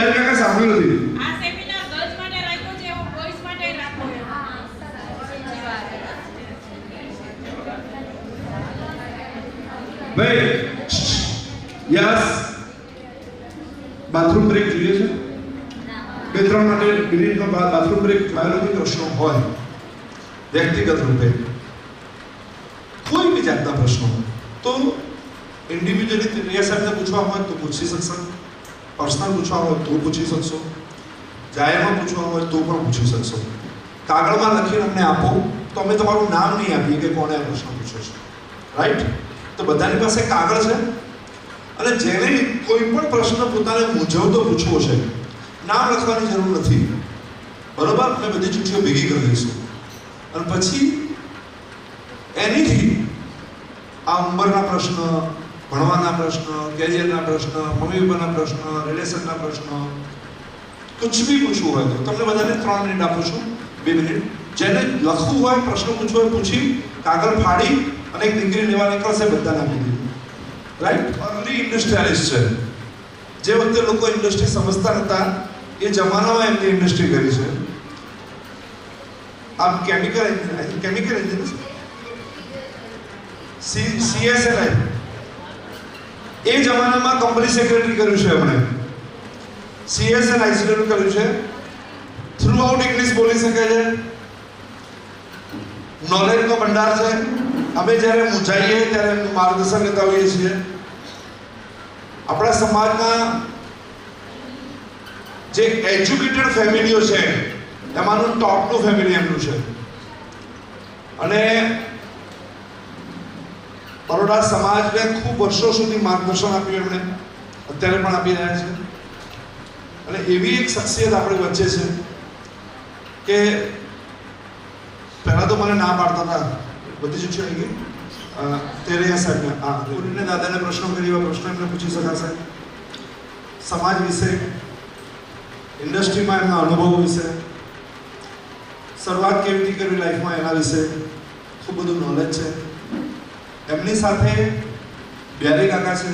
બિહારી કાકા સાંભળ્યું નથી. આ સેમિનાર ગર્લ્સ માટે રાખ્યો છે, એવો બોયઝ માટે રાખો છે. ભાઈ યસ બાથરૂમ બ્રેક જોઈએ છે? બે ત્રણ માટે મિનિટનો બાથરૂમ બ્રેક બાયોલોજી પ્રશ્નો હોય વ્યક્તિગત રૂપે કોઈ બી જાતના પ્રશ્નો તો ઇન્ડિવિજ્યુઅલી રિયા સાહેબને પૂછવા હોય તો પૂછી શકશો, પર્સનલ પૂછવા હોય તો પૂછી શકશો, જાહેરમાં પૂછવા હોય તો પણ પૂછી શકશો. કાગળમાં લખીને અમને આપો તો અમે તમારું નામ નહીં આપીએ કે કોણે આ પ્રશ્ન પૂછ્યો છે. રાઈટ? તો બધાની પાસે કાગળ છે અને જેને કોઈ પણ પ્રશ્ન પોતાને મૂંઝવતો પૂછવો છે નામ લખવાની જરૂર નથી. બરોબર? અમે બધી ચિઠ્ઠીઓ ભેગી કરી દઈશું અને પછી એનીથી આ ઉંમરના પ્રશ્ન, ભણવાના પ્રશ્ન, કેરિયરના પ્રશ્ન, મમ્મી પપ્પાના પ્રશ્ન, રિલેશનના પ્રશ્ન, कुछ भी पूछવું હોય તો તમને બધાને 3 મિનિટ આપું છું, 2 મિનિટ. જેને લખવું હોય, પ્રશ્ન પૂછવો હોય પૂછી કાગળ ફાડી અને એક ડિગ્રી લેવા નીકળશે, બધાને આપી દીધું. રાઈટ? અર્લી ઇન્ડસ્ટ્રીયાલિસ્ટ છે. જે વખતે લોકો ઇન્ડસ્ટ્રી સમજતા નહોતા એ જમાનામાં એમની ઇન્ડસ્ટ્રી કરી છે. આપ કેમિકલ એન્જિનિયર CSNI એ જમાનામાં કંપની સેક્રેટરી કર્યું છે એમણે. CSNI કર્યું છે. થ્રુ આઉટ ઇંગ્લિશ બોલી શકે છે. નોલેજનો ભંડાર છે. અમે જ્યારે મૂંઝાઈએ ત્યારે એમનું માર્ગદર્શન લેતા હોઈએ છીએ. આપણા સમાજના જે એજ્યુકેટેડ ફેમિલીઓ છે એમાંનું ટોપનું ફેમિલી એમનું છે. અને બરોડા સમાજને ખૂબ વર્ષો સુધી માર્ગદર્શન આપ્યું એમણે, અત્યારે પણ આપી રહ્યા છે. અને એવી એક શખ્સિયત આપણી વચ્ચે છે કે પહેલાં તો મને ના પાડતા હતા, બધી જ છે કે તેરૈયા સાહેબને પૂરીને દાદાને પ્રશ્નો કરી એવા પ્રશ્નો એમને પૂછી શકાશે. સમાજ વિશે, ઇન્ડસ્ટ્રીમાં એમના અનુભવો વિશે, શરૂઆત કેવી રીતે કરવી લાઈફમાં એના વિશે ખૂબ બધું નોલેજ છે. એમની સાથે બિહારી કાકા છે,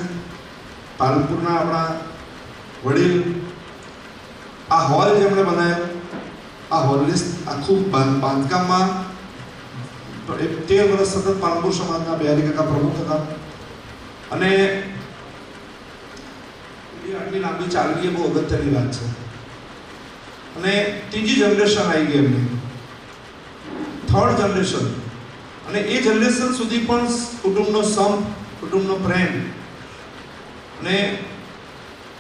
પાલનપુરના આપણા વડીલ. આ હોલ જેમણે બનાવ્યો, આ હોલની આખું બાંધકામમાં 13 વર્ષ સતત પાલનપુર સમાજના બિહારી કાકા પ્રમુખ હતા. અને આટલી લાંબી ચાલવી એ બહુ અગત્યની વાત છે. અને ત્રીજી જનરેશન આવી ગઈ એમની, 3rd જનરેશન. અને એ જનરેશન સુધી પણ કુટુંબનો સંપ, કુટુંબનો પ્રેમ અને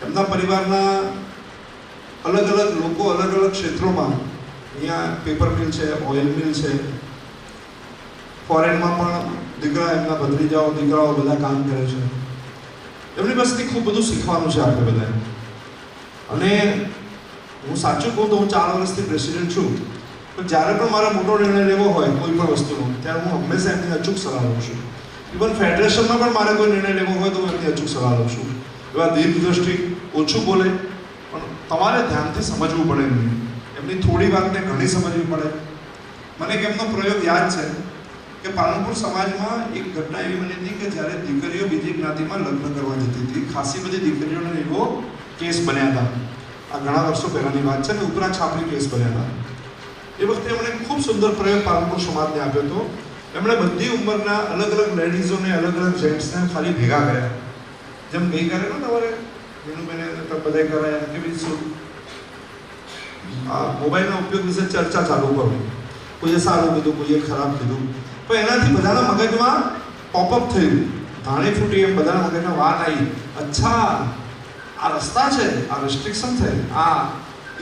એમના પરિવારના અલગ અલગ લોકો અલગ અલગ ક્ષેત્રોમાં, અહીંયા પેપર મિલ છે, ઓઇલ મિલ છે, ફોરેનમાં પણ દીકરા, એમના ભત્રીજાઓ, દીકરાઓ બધા કામ કરે છે. એમની પાસેથી ખૂબ બધું શીખવાનું છે આપણે બધાએ. અને હું સાચું કહું તો હું 4 વર્ષથી પ્રેસિડેન્ટ છું, પણ જ્યારે પણ મારે મોટો નિર્ણય લેવો હોય કોઈ પણ વસ્તુનો, ત્યારે હું હંમેશા એમની અચૂક સલાહ લઉં છું. ઇવન ફેડરેશનમાં પણ મારે કોઈ નિર્ણય લેવો હોય તો હું એમની અચૂક સલાહ લઉં છું. એવા દીર્ઘદ્રષ્ટિ, ઓછું બોલે, પણ તમારે ધ્યાનથી સમજવું પડે એમની. એમની થોડી વાતને ઘણી સમજવી પડે. મને એક એમનો પ્રયોગ યાદ છે કે પાલનપુર સમાજમાં એક ઘટના એવી બની હતી કે જ્યારે દીકરીઓ બીજી જ્ઞાતિમાં લગ્ન કરવા જતી હતી, ખાસી બધી દીકરીઓને એવો કેસ બન્યા હતા. આ ઘણા વર્ષો પહેલાંની વાત છે ને, ઉપરા છાપરી કેસ બન્યા હતા. એ વખતે એમણે ખૂબ સુંદર પ્રયોગ પાલનપુર સમાજને આપ્યો હતો. એમણે બધી ઉંમરના અલગ અલગ લેડીઝોને, અલગ અલગ જેન્ટ્સને ખાલી ભેગા કર્યા. જેમ ગઈકાલે ને તમારે વિનુબેને બધાય કરાયા કે બીજું આ મોબાઈલના ઉપયોગ વિશે ચર્ચા ચાલુ કરવી. કોઈએ સારું કીધું, કોઈએ ખરાબ કીધું, પણ એનાથી બધાના મગજમાં પોપઅપ થયું, ધાણી ફૂટી, એમ બધાના મગજમાં વાત આવી, અચ્છા આ રસ્તા છે, આ રેસ્ટ્રિક્શન છે, આ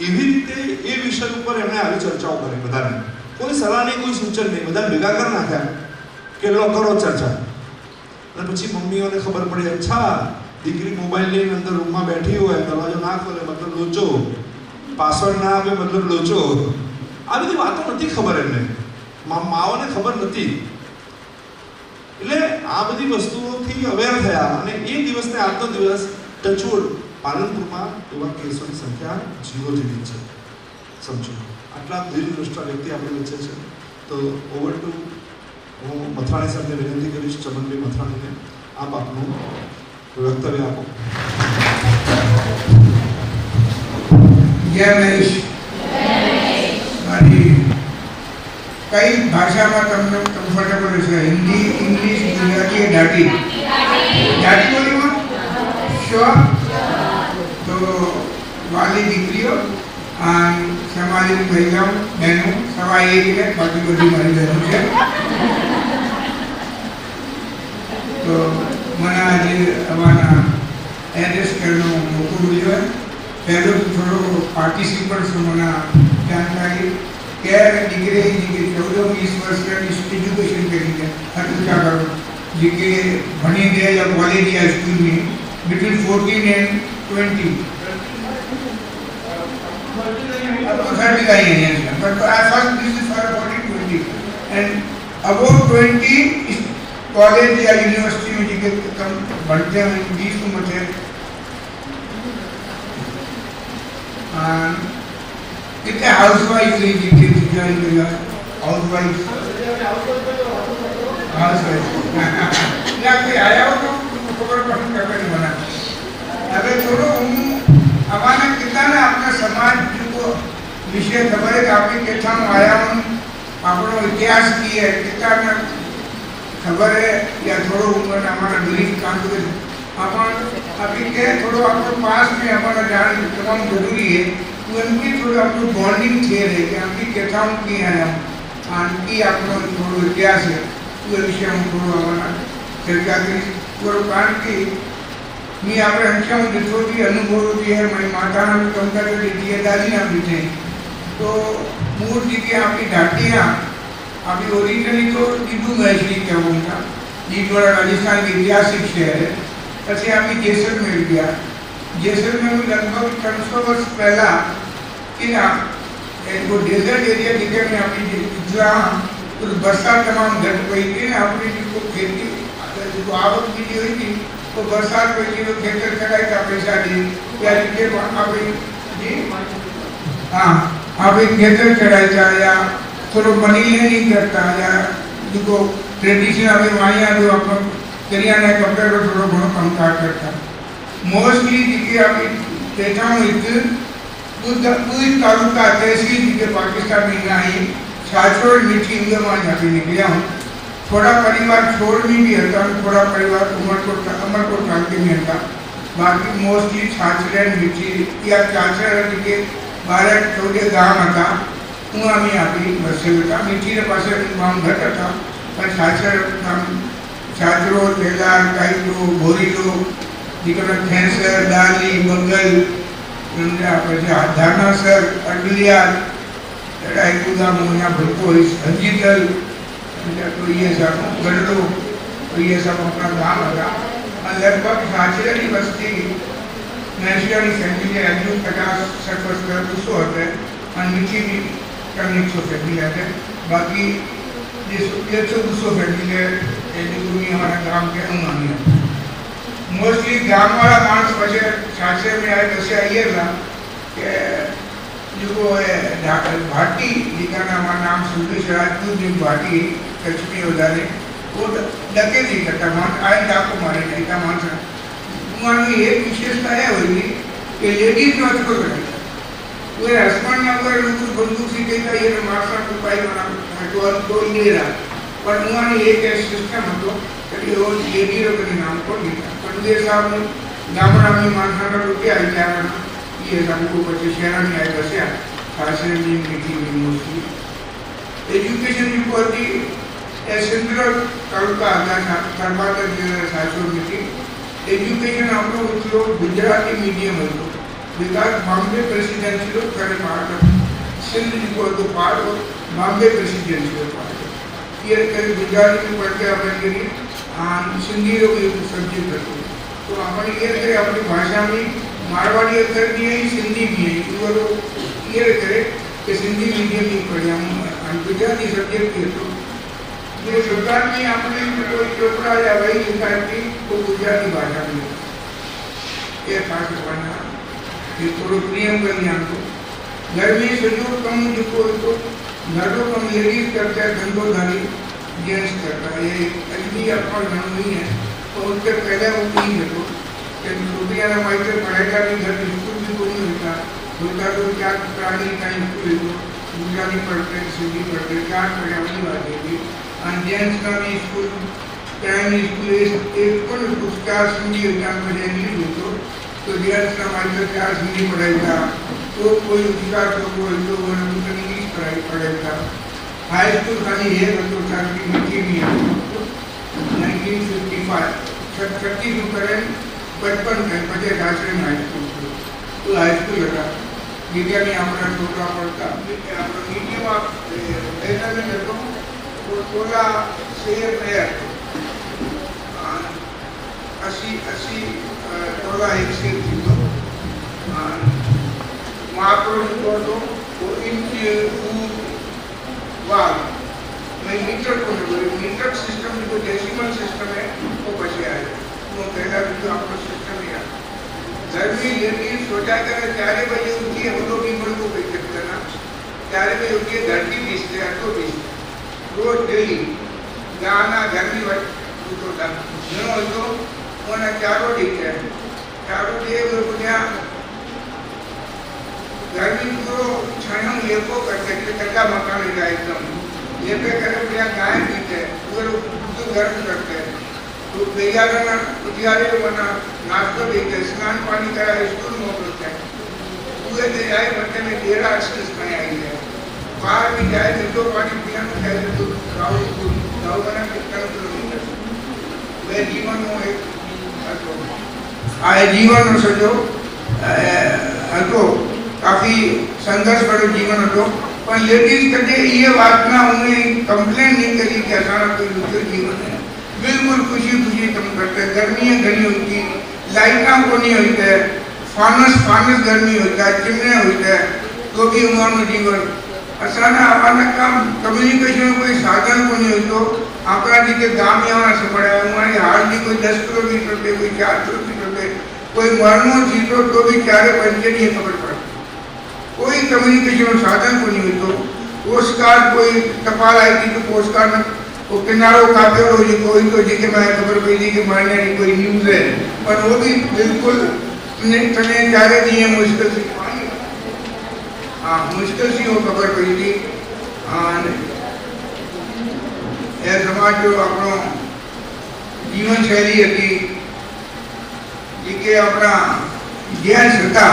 એવી રીતે એ વિષય ઉપર એમણે આવી ચર્ચાઓ કરી બધાને. કોઈ સલાહ નહીં, કોઈ સૂચન નહીં, બધા ભેગા કરી નાખ્યા કે લો કરો ચર્ચા. અને પછી મમ્મીઓને ખબર પડી, અચ્છા દીકરી મોબાઈલ લઈને અંદર રૂમમાં બેઠી હોય, દરવાજો ના ખોલે મતલબ લોચો, પાસવર્ડ ના આપે મતલબ લોચો. આ બધી વાતો નથી ખબર એમને, માઓને ખબર નથી. એટલે આ બધી વસ્તુઓથી અવેર થયા અને એ દિવસને આજનો દિવસ ટચવુડ પાલનપુરમાં એવા કેસોની સંખ્યા 0 જેવી છે. સમજો, આટલા દીર્ઘદ્રષ્ટા વ્યક્તિ આપણી વચ્ચે છે. તો ઓવર ટુ હું મથરાણી સાહેબને વિનંતી કરીશ, ચમનભાઈ મથરાણીને, આપ આપનું વક્તવ્ય આપો. जय महेश मारी कई भाषा में તમને કમ્ફર્ટેબલ છે હિન્દી ઇંગ્લિશ ગુજરાતી ડાટી ડાટી બોલી માં શ્યોર તો વાલી દીકરીઓ અને સામાજિક મહિલાઓ બહેનો સવા એક ને બાકી બધી મારી બહેનો છે તો મને આજે અમારા એડ્રેસ કરવાનો મોકો મળ્યો પહેલો તો થોડો પાર્ટિસિપન્ટ છું મને જાણકારી કે દીકરી જે 14-20 વર્ષની એજ્યુકેશન કરી છે હતુચા કરો જે કે ભણી ગયા या कॉलेज या स्कूल में बिटवीन 14 एंड 20 अब तो 30 का ही है but I first this is for 14-20 and about 20 college या यूनिवर्सिटी में जी के कम बढ़ते हैं 20 उम्र है कितने हाउसवाइफ रही जी के ज्वाइन किया हाउसवाइफ या कोई आया हो तो खबर पसंद करके नहीं बना अबे थोड़ो हमारा कितना ना अपना समाज को विषय खबर है कि आपने कैसा आया हूँ अपनो इतिहास की है कितना खबर है या थोड़ो उम्र हमारा ब्रीफ काम कर अपन अभी के थोड़ो आपको पास में हमारा जान तमाम जरूरी है उनकी थोड़ा आपको बॉन्डिंग थे रहे कि आपकी कथाओं की है आनकी आपको थोड़ो इतिहास है वो विषय हम थोड़ो हमारा चर्चा करी और कारण की मी આપણે હંમેશા જેટલી અનુભવ જે है મારી માતાના भी कम करके देती है दादी ना भी थे तो मूल जी के आपकी ढाटियाँ अभी ओरिजिनली तो दीदू महेश्वरी कहूँगा दीदवाड़ा राजस्थान के ऐतिहासिक शहर है પછી આપણી જેસલમેર ગયા જેસलमेर में लगभग 300 वर्ष पहला कि ना वो डेजर्ट एरिया जिसे में अपनी जहाँ तो बरसात तमाम घट गई थी ना अपनी जो खेती जो आवक भी हुई थी तो बरसात में जो खेतर चढ़ाई का पैसा दी या जिसे आप जी हाँ आप खेतर चढ़ाई था या थोड़ा मनी नहीं करता या जो ट्रेडिशन अभी वहाँ जो अपन करियाना कपड़े को थोड़ा बहुत कम काट करता मोस्टली जिके अभी देखा हूँ पूरी तालुका तहसील जिके पाकिस्तान में आई छाछोड़ मीठी इंगे वहाँ जाके निकला हूँ थोड़ा परिवार छोड़ में भी हता थोड़ा परिवार अमरकोट तालुके में हता बाकी मोस्टली छाछड़ मीठी या छाछड़ जिके 12-14 गाँव हता वहाँ में अभी बसे था मीठी के पास गाँव घट था पर छाछड़ छाछड़ो तेलार काईलो बोरीलो दिकड़ा खेसर डाली मंगल धारनासर अडलिया रायकुदा मोना भड़को हंजीतल तो ये सब गढ़लो तो ये सब अपना गाँव था लगभग छाछड़ की बस्ती नेशनल फैमिली अजू 50-60 वर्ष का 200 होते और मीठी भी कम 100 फैमिली आते बाकी 150-200 फैमिली है हमारा गाँव के अनुमानी है मोस्टली गाँव वाला मानस पचे छाछड़ में आए वैसे आइए ना कि जो भाटी जिसका हमारा नाम सुंदर राजपूत जो भाटी कच्छ में हो जाए वो डके नहीं करता मान आए डाको मारे नहीं का मान मान में एक विशेषता है होगी कि लेडीज में अच्छो करेगा वो हस्बैंड ने अगर लोग बंदूक से कहता ये मार्शल को पाई बना तो ले रहा पर उन्होंने एक सिस्टम હતો કે वो लेडी रो के नाम को लिखा पर ये साहब गामड़ा में मानसाना रुपया आई जाना ये सबको बच्चे शहर में आए बसे खासकर में मीठी में mostly education report the central taluka आधा कर्नाटक सासुर मीठी एजुकेशन આપણો એટલો ગુજરાતી મીડિયમ હતો વિકાસ બોમ્બે પ્રેસિડેન્સી લો કરે પાર્ટ સિંધ को तो पार्ट बॉम्बे प्रेसिडेंसी लो पार्ट ये कभी गुजराती में पढ़ते अपने के लिए सिंधी लोग एक सब्जेक्ट रखते तो अपने ये करे अपनी भाषा में मारवाड़ी अक्षर भी है सिंधी भी है वो लोग ये करे कि सिंधी मीडियम में पढ़े हम गुजराती सब्जेक्ट है तो ये सरकार में अपने कोई चोपड़ा या वही लिखा है वो गुजराती भाषा में ये खास करना ये थोड़ा प्रियम करनी हमको घर में सजो कम जो तो घरों कम लेडीज करता है धंधोधारी जेंट्स करता है ये अजमी अपना नाम नहीं है तो उनके पहले वो नहीं देखो कि रुपया ना माइक पढ़ाई का भी घर स्कूल भी कोई नहीं होता બોલતા તો 4 પ્રાણી કાંઈ સ્કૂલ હતું, ગુજરાતી પડતે, સિંધી પડતે, 4 પડ્યાની વાત હતી. અને જેન્ટ્સની સ્કૂલ, પ્રાઇમરી સ્કૂલ એ પણ પુસ્તક સિંધી હતા, પછી ઇંગ્લિશ હતો. તો જેન્ટ્સના માત્ર 4 સિંધી પઢાઈ था, तो कोई विचार तो कोई तो वो इंग्लिश पढ़ाई था. हाई स्कूल खाली है तो सारी मीठी भी है. 1955 छत्तीस करें 55 में पचे राष्ट्रीय हाई स्कूल तो हाई स्कूल था. मीडिया में अपना छोटा पड़ता अपना मीडियम ऐसा में देखो तो थोड़ा शेयर में 80 थोड़ा एक शेर थी तो महापुरुष तो वो इनकी वाल मैं मीटर को मीटर सिस्टम जो डेसिमल सिस्टम है वो बचे आए वो पहला जो आपका सिस्टम है गर्मी लेकिन सोचा करे 4 बजे उठिए हम लोग भी बड़े को कही सकते ना 4 बजे उठिए धरती बीसते ऑटो बीसते रोज डेली गाना गर्मी वक्त तो घणो तो ओना चारो ठीक है चारो दे वो क्या गर्मी को छाया लेपो करते कि कच्चा मकान है एकदम लेपे करे पूरा गाय पीते पूरा तो गर्म करते तो बेयारा उजियारे बना नाश्ता देते स्नान पानी करा स्कूल मोकलते पूरे दे जाए बच्चे में 13 एक्सेस में आई है बाहर भी जाए तो पानी पीना चाहिए तो गाँव बना कितना किलोमीटर वे जीवन में एक आ जीवन નો સજો હતો काफी संघर्ष भरो जीवन હતો पर लेडीज कदे ये बात ना उन्हें कंप्लेन नहीं करी कि असाना कोई दूसरे जीवन है बिल्कुल खुशी खुशी तुम करते गर्मी घनी होती लाइटा को नहीं होते फानस गर्मी होता है चिमने होते हैं तो भी उन्होंने जीवन असाना आवाना काम कम्युनिकेशन कोई साधन को नहीं होतो आपरा जी के गाम में आना सपड़ा हमारी हाल जी कोई 10 किलोमीटर पे कोई 4 किलोमीटर पे कोई मरनो जीतो तो भी 4 पंजे नहीं खबर पड़ती कोई कम्युनिकेशन साधन को नहीं होतो पोस्ट कार्ड कोई टपाल आई थी तो पोस्ट कार्ड में वो किनारो कापेलो जी कोई तो जी के मैं खबर पड़ी कि मारने की कोई न्यूज़ है पर वो भी बिल्कुल तने चारे दिए मुश्किल से हाँ मुश्किल से वो खबर पड़ी थी और ये समाज जो अपनो जीवन शैली હતી जी के अपना जेंट्स હતા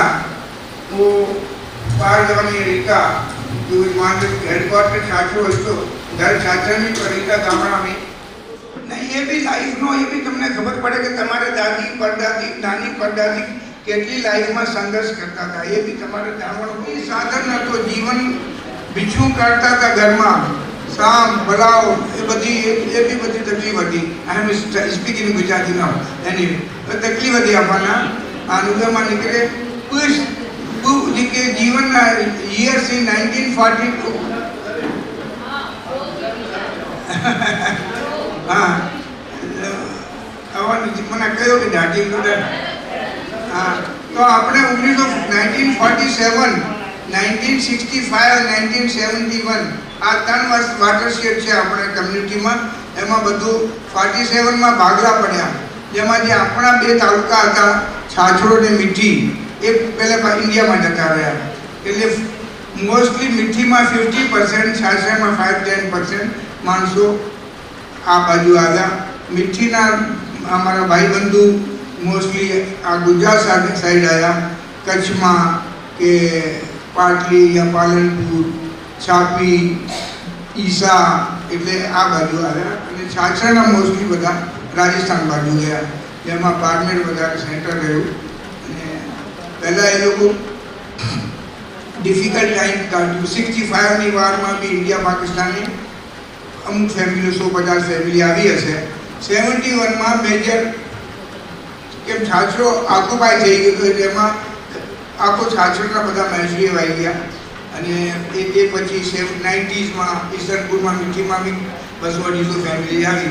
वो बाहर जवानी रीता जो मान हेडक्वार्टर छाछो હતો घर छाछनी तो रीता गामड़ा में नहीं ये भी लाइफ नो ये भी तुमने खबर पड़े कि तुम्हारे दादी परदादी नानी परदादी કેટલી લાઈફમાં સંઘર્ષ કરતા હતા એ બી તમારે જાણવાનું કોઈ સાધન નહોતું जीवन बिछू करता था घर में शाम बलाव ये बधी तकलीफ थी I am speaking Gujarati now anyway तकलीफ थी आपना अनुभव में निकले कुछ जी के जीवन ना ईयर से 1942 हाँ મને કહ્યું કે દાટી हाँ तो આપણે 1947 1965 1971 આ 3 વર્ષ વાટરશેડ છે આપણે કમ્યુનિટીમાં એમાં બધું 47માં ભાગલા પડ્યા જેમાં જે આપણા 2 તાલુકા હતા છાછોડ અને મીઠી એ પહેલા ઇન્ડિયામાં જતા રહ્યા એટલે મોસ્ટલી મીઠીમાં 50% છાછોડમાં 5-10% માણસો આ બાજુ આવ્યા મીઠીના અમારા ભાઈબંધુ मोस्टली आ गुजरात साइड आया कच्छ में के पाटली या पालनपुर छापी ईसा एटले आ बाजू आया अने छाछाना मोस्टली बधा राजस्थान बाजू गया जेमां बाड़मेर बधारे सेंटर रह्युं अने पहला ए लोको डिफिकल्ट टाइम काढ्युं 65 ની વારમાં बी इंडिया पाकिस्तानी अमुक फैमिली 150 फैमिली आवी हशे 71 में मेजर કેમ છાછરો આકુપાઈ થઈ ગયો એટલે એમાં આખો છાછરના બધા મહેસૂલી આવી ગયા અને એ પછી 90sમાં ઈસરપુરમાં મીઠીમાં બી 200-250 ફેમિલી આવી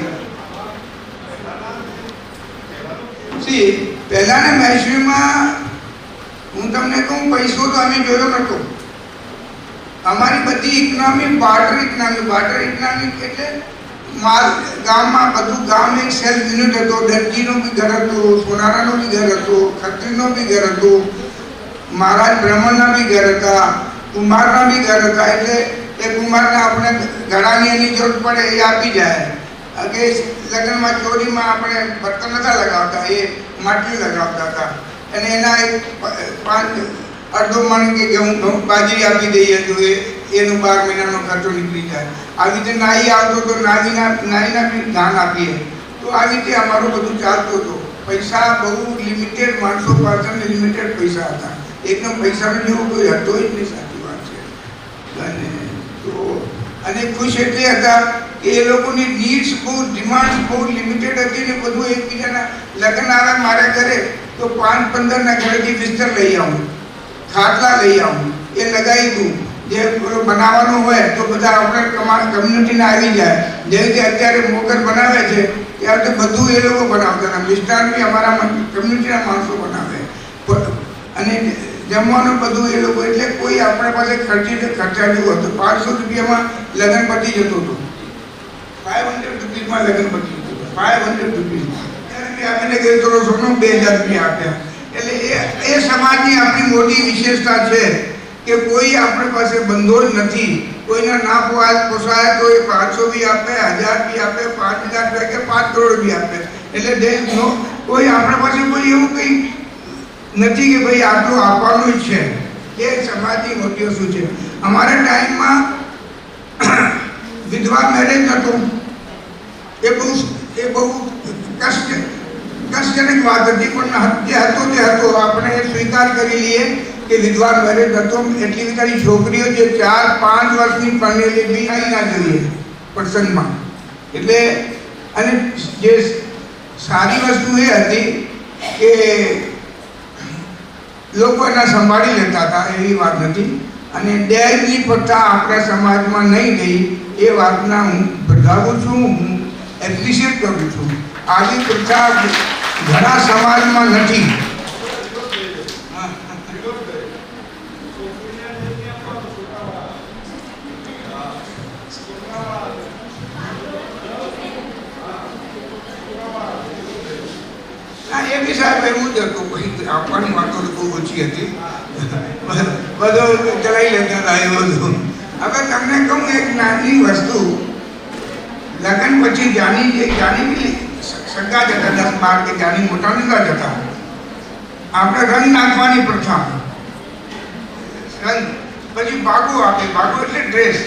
સી પહેલાના મહેસૂલીમાં હું તમને કહું પૈસો તો અમે જોયો નહોતો અમારી બધી ઇકોનોમી બાર્ટર ઇકોનોમી એટલે ગામમાં બધું ગામ એક સેલ્ફ યુનિટ હતો દરજીનો બી ઘર હતો સોનારાનો બી ઘર હતો ખત્રીનો બી ઘર હતો મહારાજ બ્રાહ્મણના બી ઘર હતા, કુંભારના બી ઘર હતા, એટલે એ કુંભારને આપણે ઘડાની એની જરૂર પડે એ આપી જાય. કે લગ્નમાં ચોરીમાં આપણે બર્તન નતા લગાવતા, એ માટલી લગાવતા હતા. અને એના અડધો મણ કે ઘઉં બાજરી આપી દઈએ તો એનું 12 મહિનાનો ખર્ચો નીકળી જાય. આવી રીતે નાઈ આવતો તો નાઈના બી દાન આપીએ. તો આવી રીતે અમારું બધું ચાલતું હતું. પૈસા બહુ લિમિટેડ, માણસો પાસે લિમિટેડ પૈસા હતા. એકદમ પૈસાનો જેવો કોઈ હતો જ નહીં, સાચી વાત છે. અને ખુશ એટલે હતા કે એ લોકોની નીડ્સ બહુ, ડિમાન્ડ બહુ લિમિટેડ હતી ને બધું એકબીજાના લગ્ન આવે મારા ઘરે તો 5-15ના ઘરેથી બિસ્તર લઈ આવું, ખાટલા લઈ આવું, એ લગાવી દઉં. જે બનાવવાનું હોય તો બધા આપણે કમ્યુનિટીને આવી જાય. જેવી રીતે અત્યારે મોગર બનાવે છે ત્યારે તો બધું એ લોકો બનાવતા હતા. મિષ્ટાન બી અમારા કમ્યુનિટીના માણસો બનાવે. અને જમવાનું બધું એ લોકો, એટલે કોઈ આપણા પાસે ખર્ચા જેવું હતું. 500 રૂપિયામાં લગ્ન પતી જતું હતું. 500 રૂપિયામાં લગ્ન પતી જતું હતું. 500 રૂપિયા આપીને ગઈ તો સોનો 2000 રૂપિયા આપ્યા. એટલે એ સમાજની આપણી મોટી વિશેષતા છે કે કોઈ આપણી પાસે બંધોજ નથી. કોઈને ના પોસાય તો એ 500 બી આપે, 1000 બી આપે, 5000 બી આપે, 5 કરોડ બી આપે. એટલે કોઈ આપણા પાસે કોઈ એવું કંઈ નથી કે ભાઈ આટલું આપવાનું જ છે. એ સમાજની મોટી વસ્તુ છે. અમારા ટાઈમમાં વિધવા મેરેજ હતું. એ બહુ કષ્ટજનક વાત હતી, પણ જે હતો તે હતો. આપણે સ્વીકાર કરી લઈએ કે વિધવા મેરેજ હતો. એટલી બધી છોકરીઓ જે 4-5 વર્ષની પરણેલી બી આવી ના જોઈએ પ્રસંગમાં. એટલે અને જે સારી વસ્તુ એ હતી કે લોકો એના સંભાળી લેતા હતા, એવી વાત નથી. અને દહેજની પ્રથા આપણા સમાજમાં નહીં ગઈ એ વાતના હું બધાવું છું, હું એપ્રિશિએટ કરું છું. આવી પ્રથા ઘણા સમાજમાં નથી. એ બી સાહેબ એવું જ હતું. પછી આપવાની વાતો બહુ ઓછી હતી, બધું ચલાવી લેતા હતા. એ બધું હવે તમને કહું એક નાની વસ્તુ. લગ્ન પછી જાની સગા જતા 10-12 કે જાની મોટા નતા જતા. આપણે રંગ નાખવાની પ્રથા. રંગ પછી ભાગો આપે. ભાગો એટલે ડ્રેસ.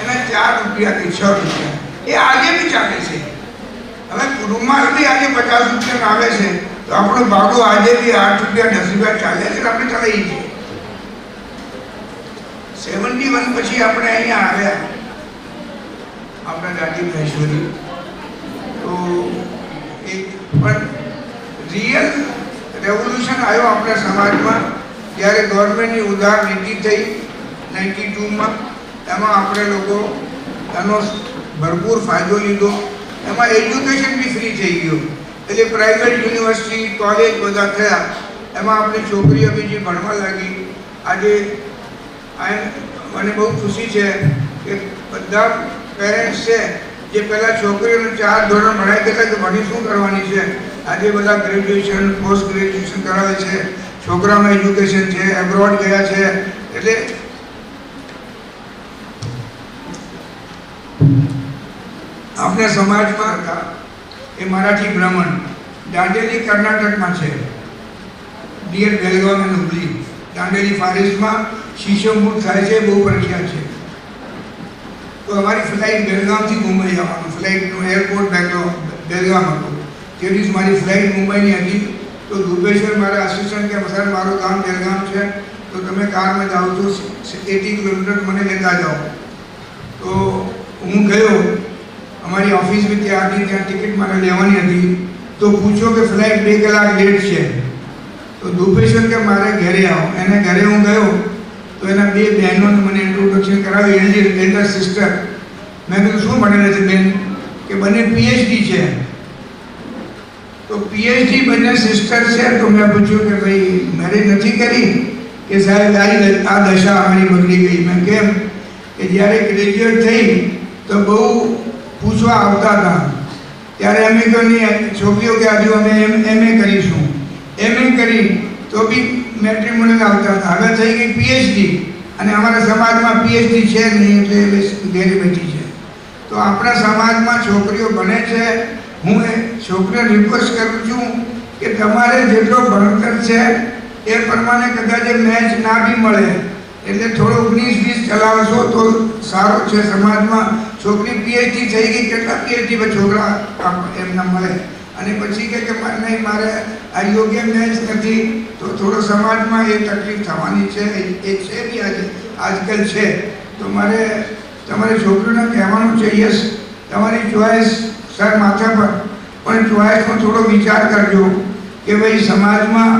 એના 4 રૂપિયા કે 6 રૂપિયા. એ આજે બી ચાલે છે. હવે રૂમાલ બી આજે 50 રૂપિયા આવે છે. તો આપણો ભાગો આજે બી 8 રૂપિયા 10 રૂપિયા ચાલે છે. આપણે ચલાવીએ છીએ. 71 પછી આપણે અહીંયા આવ્યા, આપણા દાદી મહેશ્વરી. તો એક પણ રિયલ રેવોલ્યુશન આવ્યો આપણા સમાજમાં જ્યારે ગવર્મેન્ટની ઉદાર નીતિ થઈ 92માં. એમાં આપણે લોકો એનો ભરપૂર ફાયદો લીધો. એમાં એજ્યુકેશન બી ફ્રી થઈ ગયું. એટલે પ્રાઇવેટ યુનિવર્સિટી, કોલેજ બધા થયા. એમાં આપણી છોકરીઓ બી જે ભણવા લાગી. આજે મને બહુ ખુશી છે કે બધા પેરેન્ટ્સ છે જે પહેલાં છોકરીઓને 4 ધોરણ ભણાવી દેતા કે ભણી શું કરવાની છે, આજે બધા ગ્રેજ્યુએશન, પોસ્ટ ગ્રેજ્યુએશન કરાવે છે. છોકરામાં એજ્યુકેશન છે, એબ્રોડ ગયા છે. એટલે આપણે સમાજમાં હતા એ મરાઠી બ્રાહ્મણ. દાંડેલી કર્ણાટકમાં છે, નિયર બેલગામ અને હુબલી. દાંડેલી ફોરેસ્ટમાં શિશોમૂળ થાય છે, બહુ પ્રખ્યાત છે. તો અમારી ફ્લાઇટ બેલગામથી મુંબઈ આવવાનું. ફ્લાઇટનું એરપોર્ટ બેલગામ હતું. તે દિવસ મારી ફ્લાઇટ મુંબઈની હતી. તો દુબેશ્વર મારા આસિસ્ટન્ટ કે સર મારું ગામ બેલગામ છે, તો તમે કારમાં જાઓ તો 80 કિલોમીટર મને લેતા જાઓ. તો હું ગયો. અમારી ઓફિસ બી ત્યાં હતી, ત્યાં ટિકિટ મારે લેવાની હતી. તો પૂછો કે ફ્લાઇટ 2 કલાક લેટ છે. તો દુબેશ્વર કે મારે ઘરે આવો. એને ઘરે હું ગયો તો એના 2 બહેનોને મને ઇન્ટ્રોડક્શન કરાવી, એલ્ડર સિસ્ટર. મેં કીધું શું ભણેલા છે બેન? કે બંને PhD છે. તો PhD બંને સિસ્ટર છે. તો મેં પૂછ્યું કે ભાઈ મેરેજ નથી કરી? કે સાહેબ આ દશા અમારી બગડી ગઈ. મેં કેમ? કે જ્યારે ગ્રેજ્યુએટ થઈ તો બહુ પૂછવા આવતા હતા. ત્યારે અમે કહ્યું છોકરીઓ કે હજુ અમે MA કરીશું. MA કરી તો બી મેટ્રિમોનિયલ આવતા હતા, હવે થઈ ગઈ પીએચડી, અને અમારા સમાજમાં પીએચડી છે નહીં એટલે ઘેરી બેઠી છે. તો આપણા સમાજમાં છોકરીઓ ભણે છે. હું એ છોકરીઓ રિક્વેસ્ટ કરું છું કે તમારે જેટલો ભણતર છે એ પ્રમાણે કદાચ મેચ ના બી મળે એટલે થોડો 19-20 ચલાવશો તો સારું છે. સમાજમાં છોકરી પીએચડી થઈ ગઈ, કેટલા પીએચડી પર છોકરા એમના મળે, અને પછી કે નહીં મારે આ યોગ્ય મેચ નથી, તો થોડો સમાજમાં એ તકલીફ થવાની છે. એ છે બી આજકાલ છે. તો મારે તમારી છોકરીઓને કહેવાનું છે, યસ તમારી ચોઈસ સર માથા પર, પણ ચોઈસનો થોડો વિચાર કરજો કે ભાઈ સમાજમાં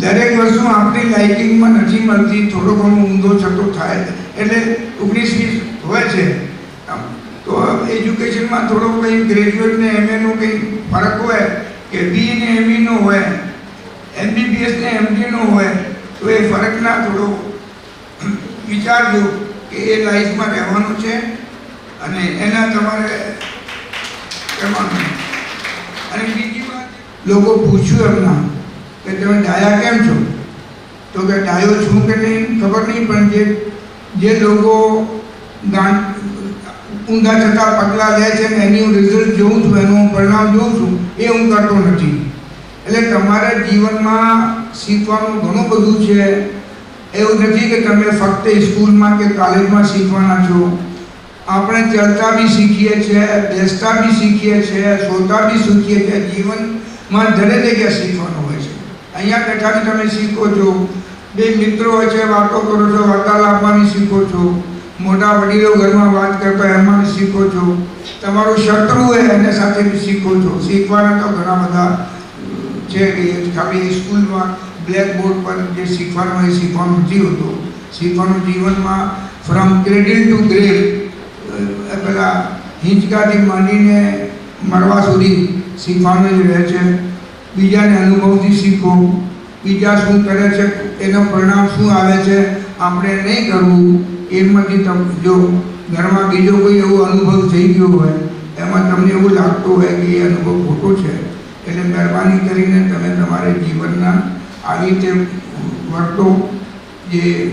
દરેક વસ્તુ આપણી લાઇટિંગમાં નથી મળતી, થોડો ઘણો ઊંધો છતો થાય એટલે 19-20 હોય છે. તો એજ્યુકેશનમાં થોડો કંઈ ગ્રેજ્યુએટ ને એમએનો કંઈ ફરક હોય કે બી ને એમઈનો હોય, એમબીબીએસ ને એમડીનો હોય, તો એ ફરકના થોડો વિચારજો કે એ લાઈફમાં રહેવાનું છે અને એના તમારે કહેવાનું. અને બીજી વાત, લોકો પૂછ્યું એમના કે તમે ડાયા કેમ છો, તો કે ડાયો છું કે નહીં ખબર નહીં, પણ જે લોકો ઊંધા છતાં પગલાં લે છે ને એની હું રિઝલ્ટ જોઉં છું, એનું પરિણામ જોઉં છું, એ હું કરતો નથી. એટલે તમારા જીવનમાં શીખવાનું ઘણું બધું છે. એવું નથી કે તમે ફક્ત સ્કૂલમાં કે કોલેજમાં શીખવાના છો. આપણે ચલતા બી શીખીએ છીએ, બેસતા બી શીખીએ છીએ, સોતા બી શીખીએ છીએ. જીવનમાં દરેક જગ્યાએ શીખવાનું હોય છે. અહીંયા બેઠા બી તમે શીખો છો, બે મિત્રો હોય છે વાતો કરો છો, વાર્તાલાપમાં બી શીખો છો, મોટા વડીલો ઘરમાં વાત કરતા એમાં બી શીખો છો, તમારો શત્રુ હોય એના સાથે બી શીખો છો. શીખવાના તો ઘણા બધા છે કે ખાલી સ્કૂલમાં બ્લેકબોર્ડ પર જે શીખવાનું હોય શીખવાનું નથી હોતું. શીખવાનું જીવનમાં ફ્રોમ ક્રેડિલ ટુ ગ્રેવ, પેલા હિંચકાથી માંડીને મરવા સુધી શીખવાનું જ રહે છે. બીજાને અનુભવથી શીખો, બીજા શું કરે છે એનું પરિણામ શું આવે છે આપણે નહીં કરવું. એમાંથી તમે જો ઘરમાં બીજો કોઈ એવો અનુભવ થઈ ગયો હોય એમાં તમને એવું લાગતું હોય કે એ અનુભવ ખોટો છે, એટલે મહેરબાની કરીને તમે તમારે જીવનના આવી રીતે વર્તો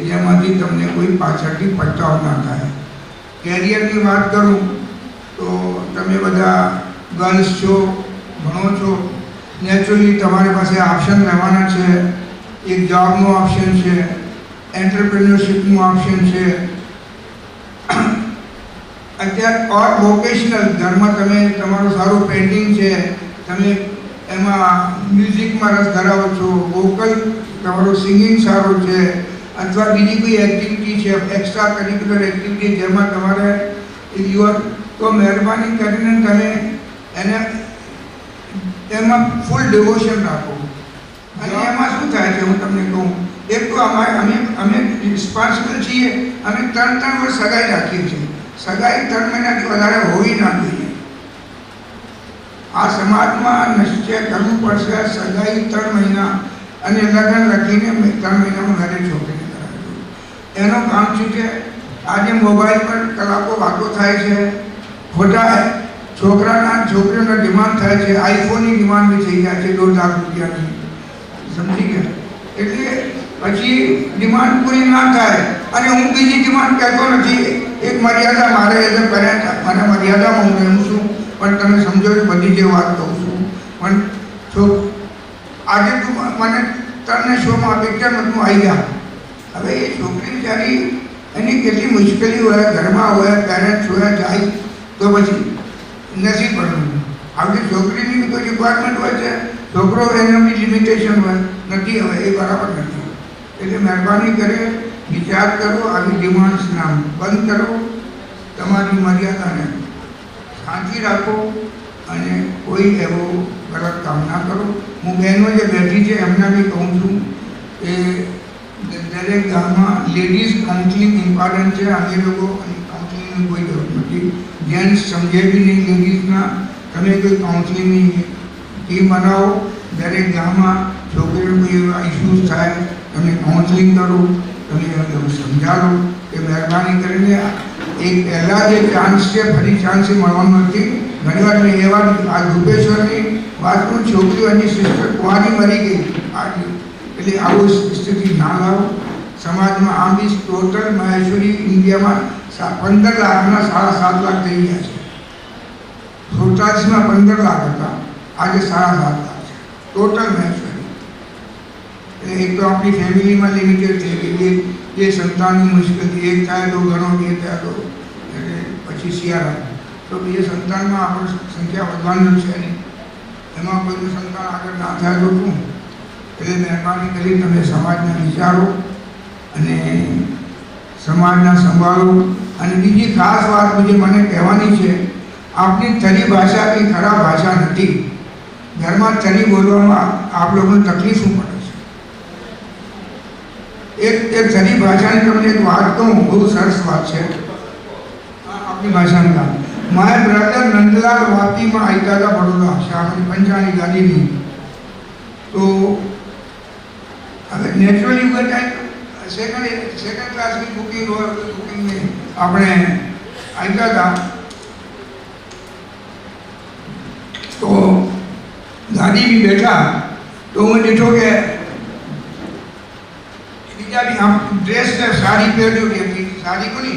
જેમાંથી તમને કોઈ પાછળથી પછતાવો ના થાય. કેરિયરની વાત કરું તો તમે બધા ગર્લ્સ છો, ભણો છો, નેચરલી તમારી પાસે ઓપ્શન રહેવાના છે. એક જોબનો ઓપ્શન છે, એન્ટરપ્રિન્યોરશિપનું ઓપ્શન છે. અત્યારે ઓર વોકેશનલ, ઘરમાં તમે તમારું સારું પેઇન્ટિંગ છે, તમે એમાં મ્યુઝિકમાં રસ ધરાવો છો, વોકલ તમારું સિંગિંગ સારું છે, અથવા બીજી કોઈ એક્ટિવિટી છે, એક્સ્ટ્રા કરિક્યુલર એક્ટિવિટી જેમાં તમારે યુઅર, તો મહેરબાની કરીને તમે એને એમાં ફૂલ ડિવોશન રાખો. અને એમાં શું થાય છે હું તમને કહું, એક તો અમે રિસ્પોન્સિબલ છીએ, અમે 3 વર્ષ સગાઈ રાખીએ છીએ. સગાઈ 3 મહિનાથી વધારે હોવી ના જોઈએ. આ સમાજમાં નિશ્ચય કરવું પડશે, સગાઈ 3 મહિના અને લગ્ન લખીને 3 મહિનામાં ઘરે છોકરીને કરાવજો. એનું કામ શું છે, આજે મોબાઈલ પર કલાકો વાતો થાય છે, ખોટા છોકરીઓના ડિમાન્ડ થાય છે, આઈફોનની ડિમાન્ડ બી થઈ જાય છે 2 લાખ રૂપિયાની, સમજી ગયા. એટલે પછી ડિમાન્ડ પૂરી ના થાય અને હું બીજી ડિમાન્ડ કહેતો નથી. એક મર્યાદા મારે એટલે પહેલાં મને મર્યાદામાં હું કહું છું, પણ તમે સમજો કે બધી જે વાત કહું છું. પણ જો આજે તું મને તને શોમાં પિક્ચર નતું આવી ગયા, હવે એ છોકરી બિચારી એની કેટલી મુશ્કેલી હોય, ઘરમાં હોય, પેરેન્ટ્સ હોય, જાય તો પછી નથી પડવું. આપણી છોકરીની કોઈ રિક્વાયરમેન્ટ હોય છે, છોકરો એનો બી લિમિટેશન હોય, નથી હવે એ બરાબર નથી. એટલે મહેરબાની કરે વિચાર કરો, આવી ડિમાન્ડ્સ ના બંધ કરો, તમારી મર્યાદાને સાચી રાખો અને કોઈ એવો ગલત કામ ના કરો. હું બહેનો જે બેઠી છે એમને બી કહું છું કે દરેક ગામમાં લેડીઝ કાઉન્સિલિંગ ઇમ્પોર્ટન્ટ છે. અમે લોકો કાઉન્સિલિંગની કોઈ જરૂર નથી. જેન્ટ્સ સમજે બી નહીં લેડીઝના, તમે કોઈ કાઉન્સિલિંગની ટીમ બનાવો. દરેક ગામમાં છોકરીઓને કોઈ એવા ઇસ્યુઝ થાય તમે કાઉન્સિલિંગ કરો, તમે સમજાવો કે મહેરબાની કરીને એક પહેલાં જે ચાન્સ છે ફરી ચાન્સ મળવાનો નથી. ઘણીવાર મેં એવા આ રૂપેશ્વરની વાત કરું, છોકરીઓ એની સિસ્ટર કુંવારી મરી ગઈ આજે, એટલે આવું સ્થિતિ ના લાવો. સમાજમાં આમ બી ટોટલ મહેશ્વરી ઇન્ડિયામાં 15 લાખના 7.5 લાખ થઈ ગયા છે. 87માં 15 લાખ હતા, આજે 7.5 લાખ છે ટોટલ મહેશ્વરી. એટલે એક તો આપણી ફેમિલીમાં લિમિટેડ થઈ ગઈ, જે સંતાનની મુશ્કેલી, એક થાય તો ઘણો, બે થાય તો એટલે પછી શિયાળા. તો એ સંતાનમાં આપણે સંખ્યા વધવાનું છે નહીં, એમાં કોઈનું સંતાન આગળ ના થાય તો શું. એટલે મહેરબાની કરી તમે સમાજના વિચારો અને સમાજના સંભાળો. અને બીજી ખાસ વાત જે મને કહેવાની છે, આપણી થરી ભાષા કંઈ ખરાબ ભાષા નથી. ઘરમાં થરી બોલવામાં આપ લોકોને તકલીફ શું પડે છે? એક થરી ભાષાની તમને એક વાત કહું, બહુ સરસ વાત છે આપણી ભાષાનું કામ. મારા બ્રધર નંદલાલ વાપીમાં આવ્યા હતા વડોદરા, શાહની પંચાની ગાડીની. તો હવે નેચરલી સેકન્ડ ક્લાસની બુકિંગ હોય, બુકિંગની આપણે આવ્યા હતા. તો ગાડી બી બેઠા તો હું બેઠો કે બીજા બી આમ ડ્રેસ ને સાડી પહેર્યું હતી, સાડી કોની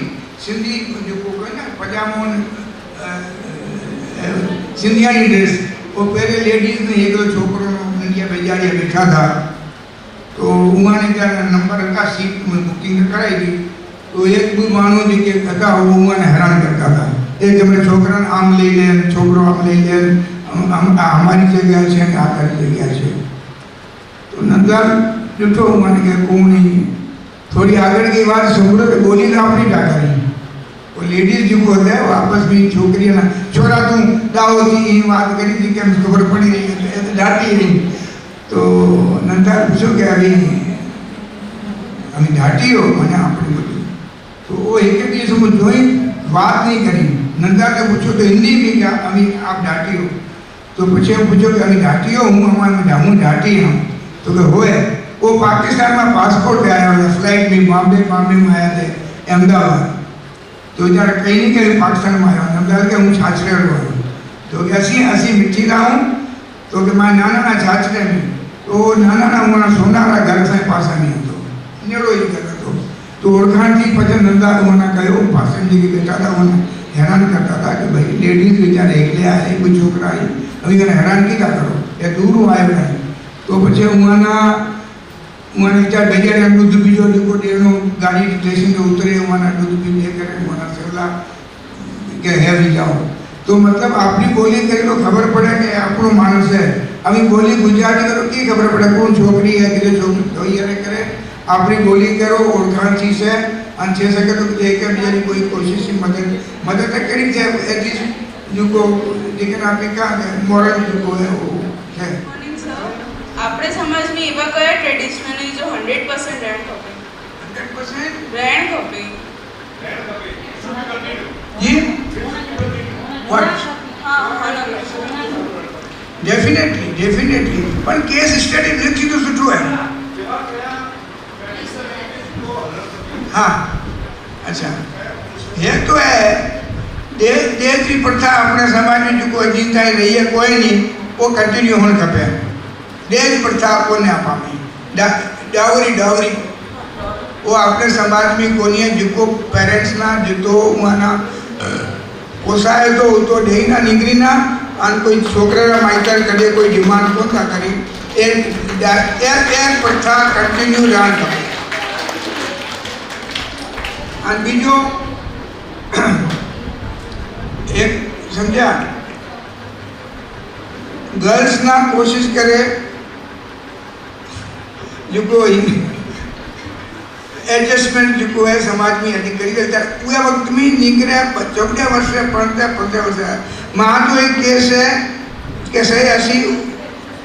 સિંધી जो कोई ना पजामो सिंधियानी ड्रेस वो पहले लेडीज ने एक छोकरों इंडिया बेजारिया बैठा था. तो उन्होंने क्या नंबर का सीट में बुकिंग कराई थी. तो एक भी मानो जी के था वो उन्होंने हैरान करता था, एक हमने छोकरा आम ले ले, छोकरो आम ले ले, हमारी जगह है आ तारी जगह है. तो नंदलाल जूठो उन्होंने क्या कौन नहीं, थोड़ी आगे की बात संभलो तो बोली ना अपनी डाकारी. वो लेडीज जो होता है वो आपस में छोकरी ना छोरा तू दाओ थी बात करी थी कि खबर पड़ी नहीं, डांटी नहीं. तो नंदलाल पूछो कि अभी डांटी हो मैंने आपने बोली. तो वो एक दिवस वो जोई बात नहीं करी. नंदलाल ने पूछो तो हिंदी में क्या अभी आप डांटी हो? तो पूछो कि अभी डांटी हो? हूँ डांटी हूँ. तो कि होए वो पाकिस्तान में पासपोर्ट पे आया हुआ फ्लाइट में बॉम्बे में आया थे अहमदाबाद. तो जरा कहीं नहीं कहीं पाकिस्तान में आया नंदलाल के हूँ छाछरे हुआ. तो असी मिठी रहा हूँ. तो कि मैं नाना छाछरे में तो नाना हमारा सोनारा घर से पास नहीं होतो नेड़ो ही घर હતો. तो ओळखाण थी પછી नंदलाल મને કહ્યું પાસણ जी के બેઠા હતા મને हैरान करता था कि भाई लेडीज बेचारे एकले आए, कोई छोकरा आई, अभी मैंने हैरान किया करो ये दूर आए नहीं. तो પછી મને ત્યાં બેજારે દૂધ બીજો દીકો દેનો ગાડી સ્ટેશન पे उतरे મને दूध पी ले करे મને સલા કે હેવી જાઓ. तो मतलब આપણી બોલી કરી તો ખબર પડે કે આપણો માણસ है. अभी बोली गुजराती करो की खबर पड़े कौन छोकरी है कि छोकरी तो ये करे. આપણી બોલી કરો ઓળખાણ થી છે અને છે શકે તો એક બીજાની કોઈ કોશિશ મદદ કરી છે. એટલીસ્ટ જો કો લેकिन આપણે કા મોરલ જો કો है वो है. આપણે સમાજમાં એવા કયા ટ્રેડિશનલ જો 100% રહેણ ખપે? 100% રહેણ ખપે जी व्हाट डेफिनेटली पण केस स्टडी लिखी तो सुठो है. हाँ अच्छा ये तो है देश की प्रथा अपने समाज में जो कोई जिंदा ही रही है कोई नहीं वो कंटिन्यू होने खपे. देश प्रथा कोने आपामी डावरी वो अपने समाज में कोनी है जिको पेरेंट्स ना जितो माना पोसाए तो दे ना निकली ना और कोई छोकरा माइतर करे कोई डिमांड को ना करी. प्रथा कंटिन्यू रहन खपे. और बीजो एक समझा गर्ल्स ना कोशिश करे जो कोई एडजस्टमेंट जो है समाज में यदि करी देता पूरे वक्त में निकले 14 वर्ष पढ़ते 15 वर्ष. माँ तो एक केस है कि सही ऐसी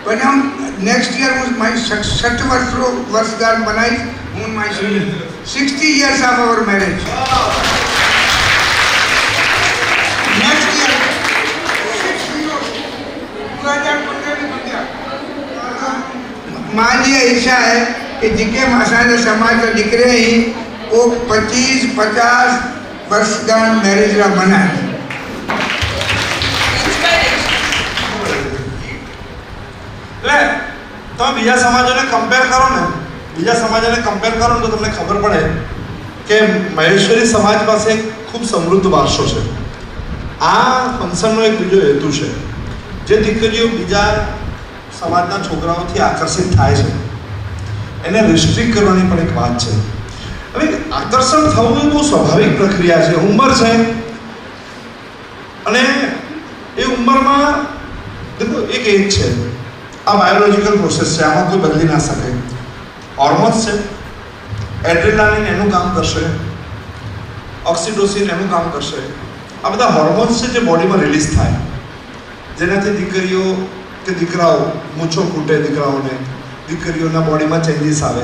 पर हम नेक्स्ट ईयर माई 60 वर्षगांठ बनाई हूँ माई 60 years of our marriage. Next year 2015 माँ जी इच्छा है कि जिके असांजे समाज जा दीकरे ही वो 25-50 वर्षगांठ मैरिज रा बनाए. તમે બીજા સમાજોને કમ્પેર કરો ને તો તમને ખબર પડે કે મહેશ્વરી સમાજ પાસે ખૂબ સમૃદ્ધ વારસો છે. આ ફંક્શનનો એક બીજો હેતુ છે, જે દીકરીઓ બીજા સમાજના છોકરાઓથી આકર્ષિત થાય છે એને રિસ્ટ્રિક્ટ કરવાની પણ એક વાત છે. હવે આકર્ષણ થવું એ બહુ સ્વાભાવિક પ્રક્રિયા છે, ઉંમર છે, અને એ ઉંમરમાં દેખો એક એજ છે, આ બાયોલોજિકલ પ્રોસેસ છે, આમાં કોઈ બદલી ના શકે. હોર્મોન્સ છે, એડ્રેનાલિન એનું કામ કરશે, ઓક્સિટોસિન એનું કામ કરશે. આ બધા હોર્મોન્સ છે જે બોડીમાં રિલીઝ થાય, જેનાથી દીકરીઓ કે દીકરાઓ મૂછો ફૂટે, દીકરીઓના બોડીમાં ચેન્જીસ આવે.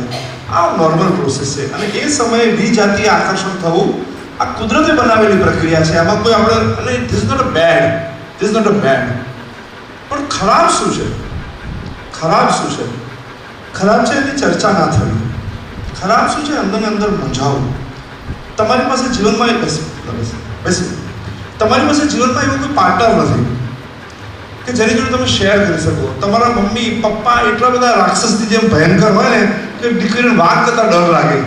આ નોર્મલ પ્રોસેસ છે, અને એ સમયે વિજાતીય આકર્ષણ થવું આ કુદરતે બનાવેલી પ્રક્રિયા છે. આમાં કોઈ આપણે, અને ધીસ નોટ અ બેડ, પણ ખરાબ શું છે? ખરાબ છે એની ચર્ચા ના થવી. ખરાબ શું છે? અંદર મૂંઝાવું. તમારી પાસે જીવનમાં તમારી પાસે જીવનમાં એવું કોઈ પાર્ટનર નથી કે જેની જોડે તમે શેર કરી શકો. તમારા મમ્મી પપ્પા એટલા બધા રાક્ષસની જેમ ભયંકર હોય ને કે દીકરીને વાત કરતા ડર લાગે.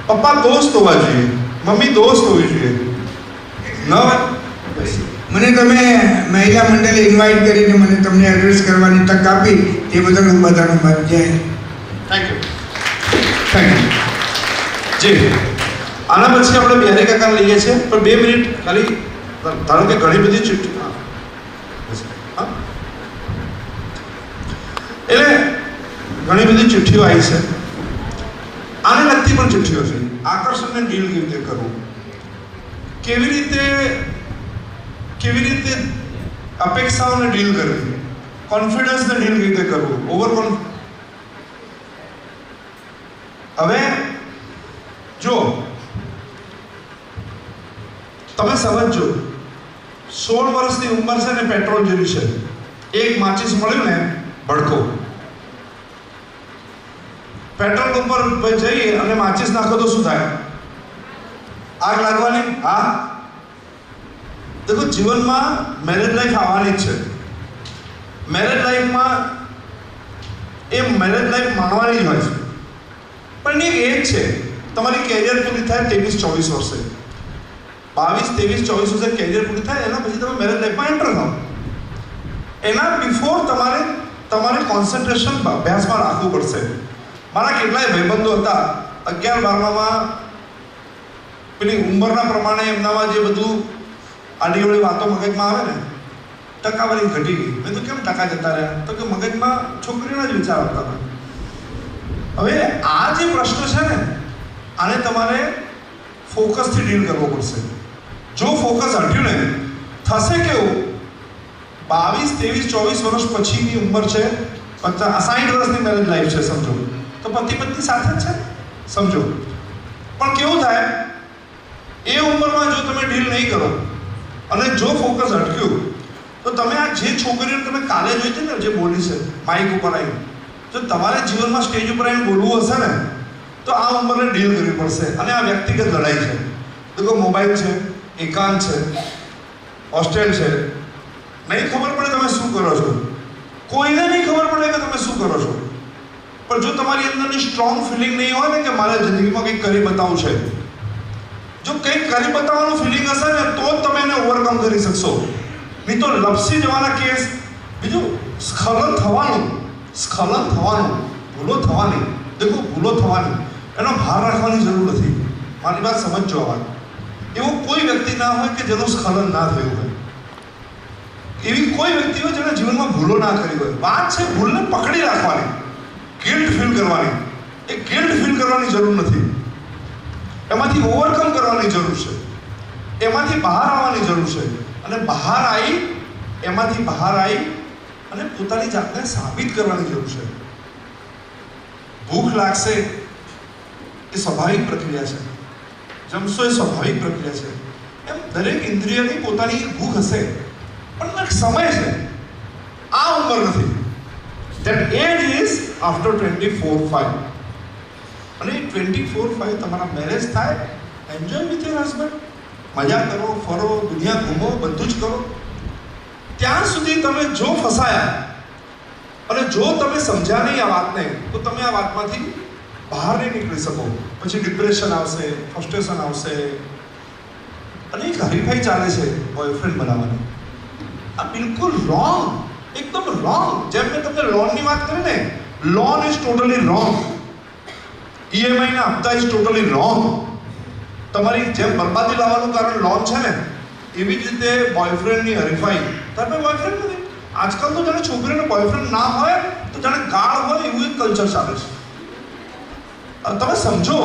પપ્પા દોસ્ત હોવા જોઈએ, મમ્મી દોસ્ત હોવી જોઈએ. ન મને તમે મહિલા મંડળે ઇન્વાઇટ કરીને મને તમને એડ્રેસ કરવાની તક આપી તે બદલ હું બધાનો જય. Thank you. જી, આના પછી આપણે બિહારી કાકા લઈએ છીએ, પણ 2 મિનિટ ખાલી. ધારો કે ઘણી બધી ચિઠ્ઠી, એટલે ઘણી બધી ચિઠ્ઠીઓ આવી છે, આને લગતી પણ ચિઠ્ઠીઓ છે. આકર્ષણને ડીલ કેવી રીતે કરવું, કેવી રીતે અપેક્ષાઓને ડીલ કરવી, કોન્ફિડન્સને ડીલ કેવી રીતે કરવું, હવે જો તમે સમજો, 16 વર્ષની ઉંમર છે ને પેટ્રોલ જેવી છે. એક માચીસ મળ્યું ને ભડકો, પેટ્રોલ પંપ પર જઈ અને માચીસ નાખો તો શું થાય? આગ લાગવાની. હા, દેખો જીવનમાં મેરેજ લાઈફ આવવાની જ છે. મેરેજ લાઈફમાં માણવાની જ હોય છે, પણ એક એજ છે, તમારી કેરિયર પૂરી થાય 23-24 વર્ષે, 22-23-24 વર્ષે કેરિયર પૂરી થાય, એના પછી તમે મેરેજ લાઈફમાં એન્ટર થાઓ. એના બિફોર તમારે કોન્સન્ટ્રેશન અભ્યાસમાં રાખવું પડશે. મારા કેટલાય ભાઈબંધો હતા 11-12માં, પેલી ઉંમરના પ્રમાણે એમનામાં જે બધું આડીઓળી વાતો મગજમાં આવે ને, ટકાવારી ઘટી ગઈ. મેં તો કેમ ટકા જતા રહ્યા? તો કે મગજમાં છોકરીઓના જ વિચાર આવતા હતા. હવે આ જે પ્રશ્ન છે ને, આને તમારે ફોકસથી ડીલ કરવો પડશે. જો ફોકસ હટ્યું ને, થશે કેવું, 22-23-24 વર્ષ પછીની ઉંમર છે, 60 વર્ષની મેરેજ લાઈફ છે સમજો, તો પતિ પત્ની સાથે જ છે સમજો. પણ કેવું થાય, એ ઉંમરમાં જો તમે ડીલ નહીં કરો અને જો ફોકસ અટક્યું, તો તમે આ જે છોકરીઓને તમે કાલે જોઈ હતી ને, જે બોલી છે માઇક ઉપર આવીને, જો તમારે જીવનમાં સ્ટેજ ઉપર આવીને બોલવું હશે ને, તો આ ઉંમરને ડીલ કરવી પડશે. અને આ વ્યક્તિગત લડાઈ છે. દેખો, મોબાઈલ છે, એકાંત છે, હોસ્ટેલ છે, નહીં ખબર પડે તમે શું કરો છો, કોઈને નહીં ખબર પડે કે તમે શું કરો છો. પણ જો તમારી અંદરની સ્ટ્રોંગ ફિલિંગ નહીં હોય ને કે મારે જિંદગીમાં કંઈક કરી બતાવવું છે, જો કંઈક કરી બતાવવાનું ફિલિંગ હશે ને, તો જ તમે એને ઓવરકમ કરી શકશો. નહીં તો લપસી જવાના કેસ, બીજું સ્ખલન થવાનું, ભૂલો થવાની. દેખો, ભૂલો થવાની, એનો ભાર રાખવાની જરૂર નથી. મારી વાત સમજજો. આ એવો કોઈ વ્યક્તિ ના હોય કે જેનું સ્ખલન ના થયું હોય. એવી કોઈ વ્યક્તિ હોય જેને જીવનમાં ભૂલો ના કરી હોય. વાત છે ભૂલને પકડી રાખવાની, ગિલ્ટ ફીલ કરવાની. એ ગિલ્ટ ફીલ કરવાની જરૂર નથી, એમાંથી ઓવરકમ કરવાની જરૂર છે, એમાંથી બહાર આવવાની જરૂર છે. અને એમાંથી બહાર આવી અને પોતાની જાતને સાબિત કરવાની જરૂર છે. ભૂખ લાગશે એ સ્વાભાવિક પ્રક્રિયા છે, જમશો એ સ્વાભાવિક પ્રક્રિયા છે. એમ દરેક ઇન્દ્રિયની પોતાની ભૂખ હશે, પણ એક સમય છે, આ ઉંમર નથી. That age is after 24-5. અને 24-5 તમારા મેરેજ થાય, એન્જોય વિથ યોર હસબન્ડ, મજા કરો, ફરો, દુનિયા ઘૂમો, બધું જ કરો. ત્યાં સુધી તમે જો ફસાયા અને જો તમે સમજ્યા નહીં આ વાતને તો તમે આ વાતમાંથી બહાર નહીં નીકળી શકો. પછી ડિપ્રેશન આવશે, ફ્રસ્ટ્રેશન આવશે, અને એક હરીફાઈ ચાલે છે બોયફ્રેન્ડ બનાવવાની. આ બિલકુલ રોંગ, એકદમ રોંગ. જેમ મેં તમને લોનની વાત કરી ને, loan is totally wrong. EMI ના હપ્તા ઇઝ ટોટલી રોંગ. તમારી જેમ બરબાદી લાવવાનું કારણ લોન છે ને, એવી જ રીતે બોયફ્રેન્ડની હરીફાઈ. તારે બોયફ્રેન્ડ નથી. આજકાલ તો જાણે છોકરીનો બોયફ્રેન્ડ ના હોય તો જાણે ગાળ હોય એવું એક કલ્ચર ચાલે છે. તમે સમજો,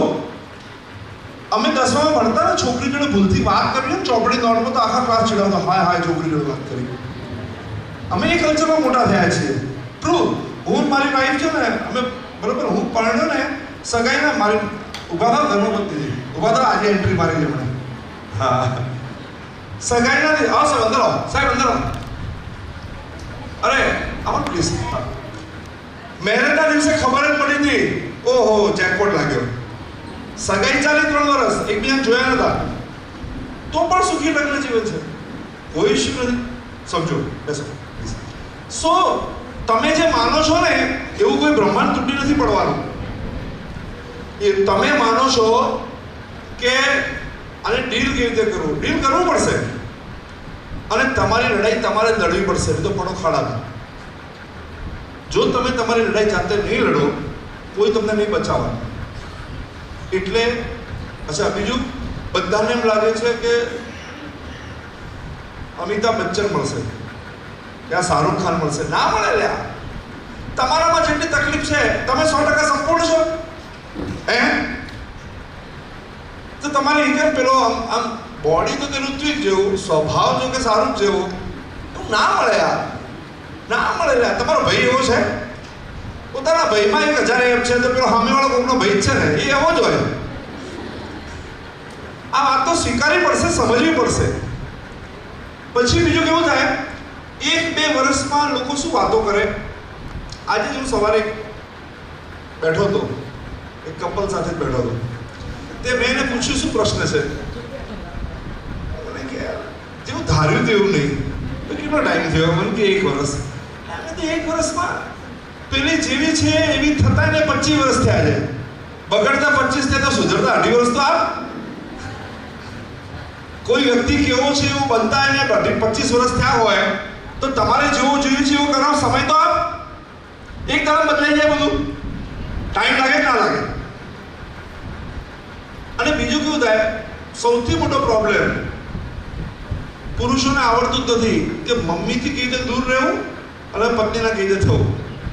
અમે 10માં ભણતા ને, છોકરી જોડે ભૂલથી વાત કરી ને ચોપડી નોટમાં તો આખા ક્લાસ ચડાવતા, હાય હાય છોકરી જોડે વાત કરી. અમે એ કલ્ચરમાં મોટા થયા છીએ. ટ્રુ. હું મારી વાઈફ છે ને, અમે બરોબર, હું પરણ્યો ને સગાઈને મારી ઊભા થાવ ધર્મપત્ની ઊભા થાવ, આજે એન્ટ્રી મારી એમણે. હા, સગાઈના આવો સાહેબ અંદર આવો, સાહેબ અંદર આવો. અરે આમાં પ્લીઝ. મેરેજના દિવસે ખબર જ પડી હતી, ઓહો જેકપોટ લાગ્યો. સગાઈ ચાલે 3 વર્ષ, એકબીજાને જોયા નતા, તો પણ સુખી લગ્ન જીવન છે, કોઈ ઇશ્યુ નથી. સમજો, બેસો. સો તમે જે માનો છો ને એવું કોઈ બ્રહ્માંડ તૂટી નથી પડવાનું. એ તમે માનો છો કે આને ડીલ કેવી રીતે કરવું, ડીલ કરવું પડશે, અને તમારી લડાઈ તમારે લડવી પડશે, નહીં તો પડો ખાડામાં. જો તમે તમારી લડાઈ જાતે નહીં લડો, કોઈ તમને નહીં બચાવવાનું. એટલે અચ્છા, બીજું, બધાને એમ લાગે છે કે અમિતાભ બચ્ચન મળશે, ત્યાં શાહરુખ ખાન મળશે. ના મળે લ્યા. તમારામાં જેટલી તકલીફ છે તમે 100% સંપૂર્ણ છો. તો તમારે એક પેલો આમ બોડી તો તેનું ઋત્વિક જેવું, સ્વભાવ જો કે શાહરુખ જેવો, ના મળે યાર, ના મળે યાર. તમારો ભાઈ એવો છે, પોતાના ભાઈમાં 1000 એમ છે, તો પેલો સામેવાળો કોઈનો ભાઈ છે ને એ એવો જ હોય. આ વાત તો સ્વીકારવી પડશે, સમજવી પડશે. પછી બીજું કેવું થાય, 1-2 વર્ષમાં લોકો શું વાતો કરે. આજે જ હું સવારે બેઠો હતો, એક કપલ સાથે જ બેઠો હતો. તે મેં એને પૂછ્યું શું પ્રશ્ન છે, મને કે જેવું ધાર્યું તેવું નહીં. તો કેટલો ટાઈમ થયો? મને કે 1 વર્ષ. મેં તો 1 વર્ષમાં પેલી જેવી છે એવી થતા ને 25 વર્ષ થયા છે. બગડતા 25 થયા તો સુધરતા 18 વર્ષ તો આપ. કોઈ વ્યક્તિ કેવો છે એવું બનતા એને 25 વર્ષ થયા હોય તો તમારે જેવું જોયું છે એવું કરાવ સમય તો આપ. એક તરફ બદલાઈ જાય બધું, ટાઈમ લાગે ના લાગે. અને બીજું કેવું થાય, સૌથી મોટો પ્રોબ્લેમ પુરુષોને આવડતું જ નથી કે મમ્મીથી કઈ રીતે દૂર રહેવું અને પત્નીના કઈ રીતે થવું.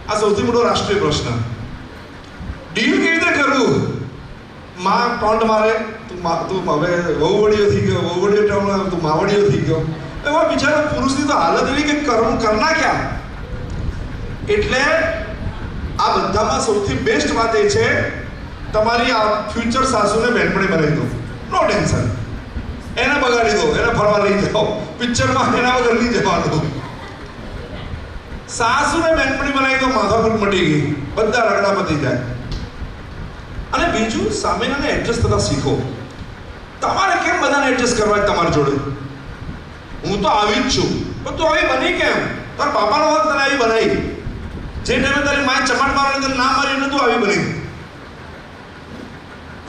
આ સૌથી મોટો રાષ્ટ્રીય પ્રશ્ન. ડીલ કેવી રીતે કરવું? માં ટોન્ટ મારે, તું હવે વહુવડીઓ થઈ ગયો, વહુવડીઓ ટોન્ટ, તું માવડીઓ થઈ ગયો. એવા બિચારા પુરુષની તો હાલત એવી કે કરના ક્યાં. એટલે આ બધામાં સૌથી બેસ્ટ વાત એ છે, તમારી આ ફ્યુચર સાસુને બેનપણી બનાવી દો, નો ટેન્શન. એને બગાડી દો, એને ફરવા લઈ જાઓ, પિક્ચરમાં એના વગર નહીં જવાનું. સાસુને બેનપણી બનાવી દો, માથાકૂટ મટી ગઈ, બધા રગડા પતી જાય. અને બીજું, સામેનાને એડજસ્ટ થતા શીખો. તમારે કેમ બધાને એડજસ્ટ કરવા તમારી જોડે? હું તો આવી જ છું, પણ તું આવી બની કેમ? તારા બાપાનો વખત તને આવી બનાવી, જે ટાઈમે તારી માએ ચમાટ મારવાની તને ના મારી એટલે તું આવી બની.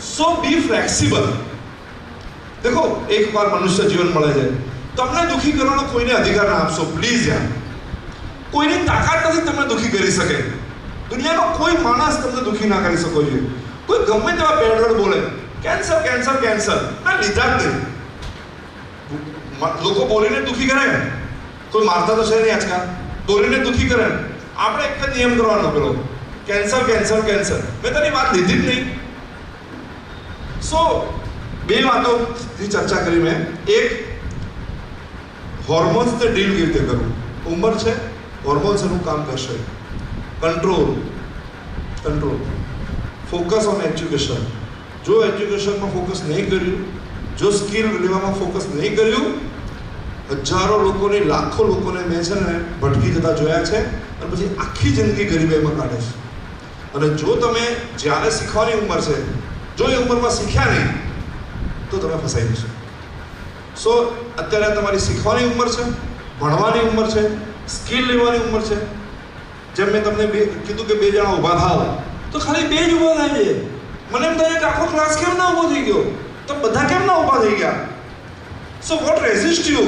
સો બી ફ્લેક્સિબલ. દેખો, એકવાર મનુષ્ય જીવન મળે છે, તમને દુઃખી કરવાનો કોઈને અધિકાર ના આપશો પ્લીઝ યાર. કોઈની તાકાત નથી તમને દુઃખી કરી શકે. દુનિયાનો કોઈ માણસ તમને દુઃખી ના કરી શકો જોઈએ. કોઈ ગમે તેવા પેડર બોલે કેન્સર કેન્સર કેન્સર, ના લીધા જ નહીં. લોકો બોલીને દુઃખી કરે, કોઈ મારતા તો છે નહીં આજકાલ, બોલીને દુઃખી કરે. આપણે એક જ નિયમ કરવાનો પેલો, કેન્સર કેન્સર કેન્સર. મેં તારી વાત લીધી જ નહીં. સો 2 વાતોની ચર્ચા કરી મેં. એક, હોર્મોન્સને ડીલ કેવી રીતે કરવું. ઉંમર છે, હોર્મોન્સ એનું કામ કરશે. Control, focus on education. જો એજ્યુકેશનમાં ફોકસ નહીં કર્યું, જો સ્કિલ લેવામાં ફોકસ નહીં કર્યું, હજારો લોકોને, લાખો લોકોને મેં છે ને ભટકી જતા જોયા છે, અને પછી આખી જિંદગી ગરીબાઈમાં કાઢે છે. અને જો તમે જ્યારે શીખવાની ઉંમર છે, જો એ ઉંમરમાં શીખ્યા નહીં તો તમે ફસાઈ જશો. સો અત્યારે તમારી શીખવાની ઉંમર છે, ભણવાની ઉંમર છે, સ્કિલ લેવાની ઉંમર છે. જેમ મેં તમને કીધું કે 2 જણા ઊભા થાવ તો ખાલી 2 જ ઊભા થાય છે. મને એમ થાય કે આખો ક્લાસ કેમ ના ઊભો થઈ ગયો, તો બધા કેમ ના ઊભા થઈ ગયા? So what resist you?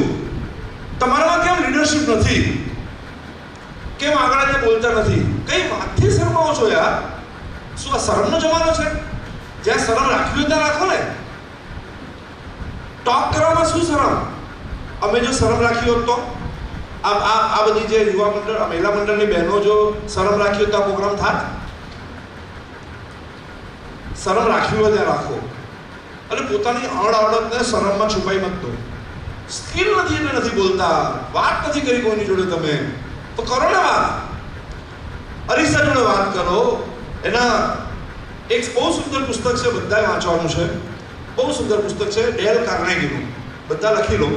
તમારામાં કેમ લીડરશિપ નથી? કેમ આગળ આવીને બોલતા નથી? કઈ વાતથી શરમાવો છો યાર? શું આ શરમનો જમાનો છે? જ્યાં શરમ રાખવી હોય ત્યાં રાખો ને. ટોક કરવામાં શું શરમ? અમે જો શરમ રાખી હોત તો આ બધી જે યુવા મંડળ મહિલા મંડળની બહેનો જો શરમ રાખી હોત તો આ પ્રોગ્રામ થાત? શરમ રાખવી હોય ત્યાં રાખો. અને પોતાની અણઆવડતને શરમમાં છુપાઈ મત દો. સ્કિલ નથી એટલે નથી બોલતા, વાત નથી કરી કોઈની જોડે તમે, તો કરો ને વાત. અરીસા જોડે વાત કરો. એના એક બહુ સુંદર પુસ્તક છે, બધાએ વાંચવાનું છે. બહુ સુંદર પુસ્તક છે, ડેલ કાર્નેગીનું. બધા લખી લો.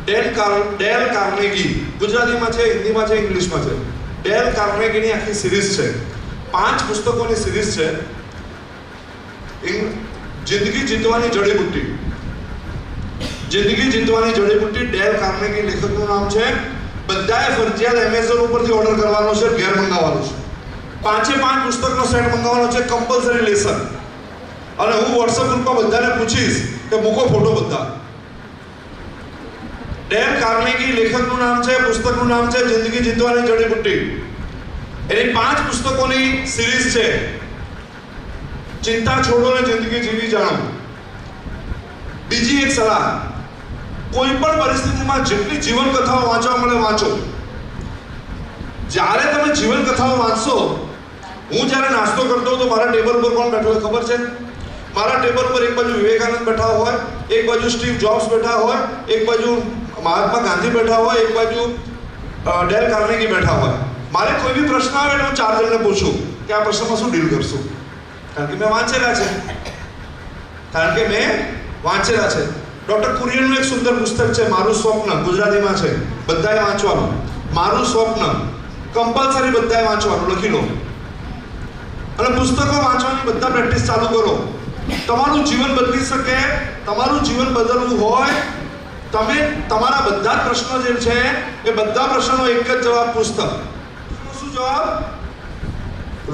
Dale Carnegie. ગુજરાતીમાં છે, હિન્દીમાં છે, ઇંગ્લિશમાં છે. ડેલ કાર્નેગીની આખી સિરીઝ છે. 5 પુસ્તકોની સિરીઝ છે. જિંદગી જીતવાની જડીબુટ્ટી. જિંદગી જીતવાની જડીબુટ્ટી. ડેલ કાર્નેગી લેખકનું નામ છે. બધાએ ફરજિયાત એમેઝોન ઉપરથી ઓર્ડર કરવાનો છે, ઘેર મંગાવવાનું છે. 5 પુસ્તકનો સેટ મંગાવવાનો છે, કમ્પલસરી લેસન. અને હું વોટ્સએપ ગ્રુપમાં બધાને પૂછીશ કે મૂકો ફોટો બધા. ડેલ કાર્નેગી લેખકનું નામ છે, પુસ્તકનું નામ છે જિંદગી જીતવાની જડીબુટ્ટી. એની 5 પુસ્તકોની સિરીઝ છે. ચિંતા છોડો ને જિંદગી જીવી જાણો. બીજી એક સલાહ, કોઈ પણ પરિસ્થિતિમાં જેટલી જીવન કથાઓ વાંચવા મળે વાંચો. જ્યારે તમે જીવન કથાઓ વાંચશો, હું જ્યારે નાસ્તો કરતો હતો મારા ટેબલ પર કોણ બેઠો હોય ખબર છે? મારા ટેબલ પર એક બાજુ વિવેકાનંદ બેઠા હોય, એક બાજુ સ્ટીવ જોબ્સ બેઠા હોય, એક બાજુ મહાત્મા ગાંધી બેઠા હોય, એક બાજુ ડેલ કાર્નેગી બેઠા હોય. મારે કોઈ બી પ્રશ્ન આવે એટલે હું 4 જણને પૂછું કે આ પ્રશ્નમાં શું ડીલ કરશું. કારણ કે મેં વાંચેલા છે. ડોક્ટર કુરિયનનું એક સુંદર પુસ્તક છે, મારું સ્વપ્ન. ગુજરાતીમાં છે, બધાએ વાંચવાનું. મારું સ્વપ્ન કમ્પલસરી બધાએ વાંચવાનું, લખી લો. અને પુસ્તકો વાંચવાની બધા પ્રેક્ટિસ ચાલુ કરો. તમારું જીવન બદલી શકે. તમારું જીવન બદલવું હોય, તમે તમારા બધા જ પ્રશ્નો જે છે એ બધા પ્રશ્નોનો એક જ જવાબ, પુસ્તક. શું જવાબ?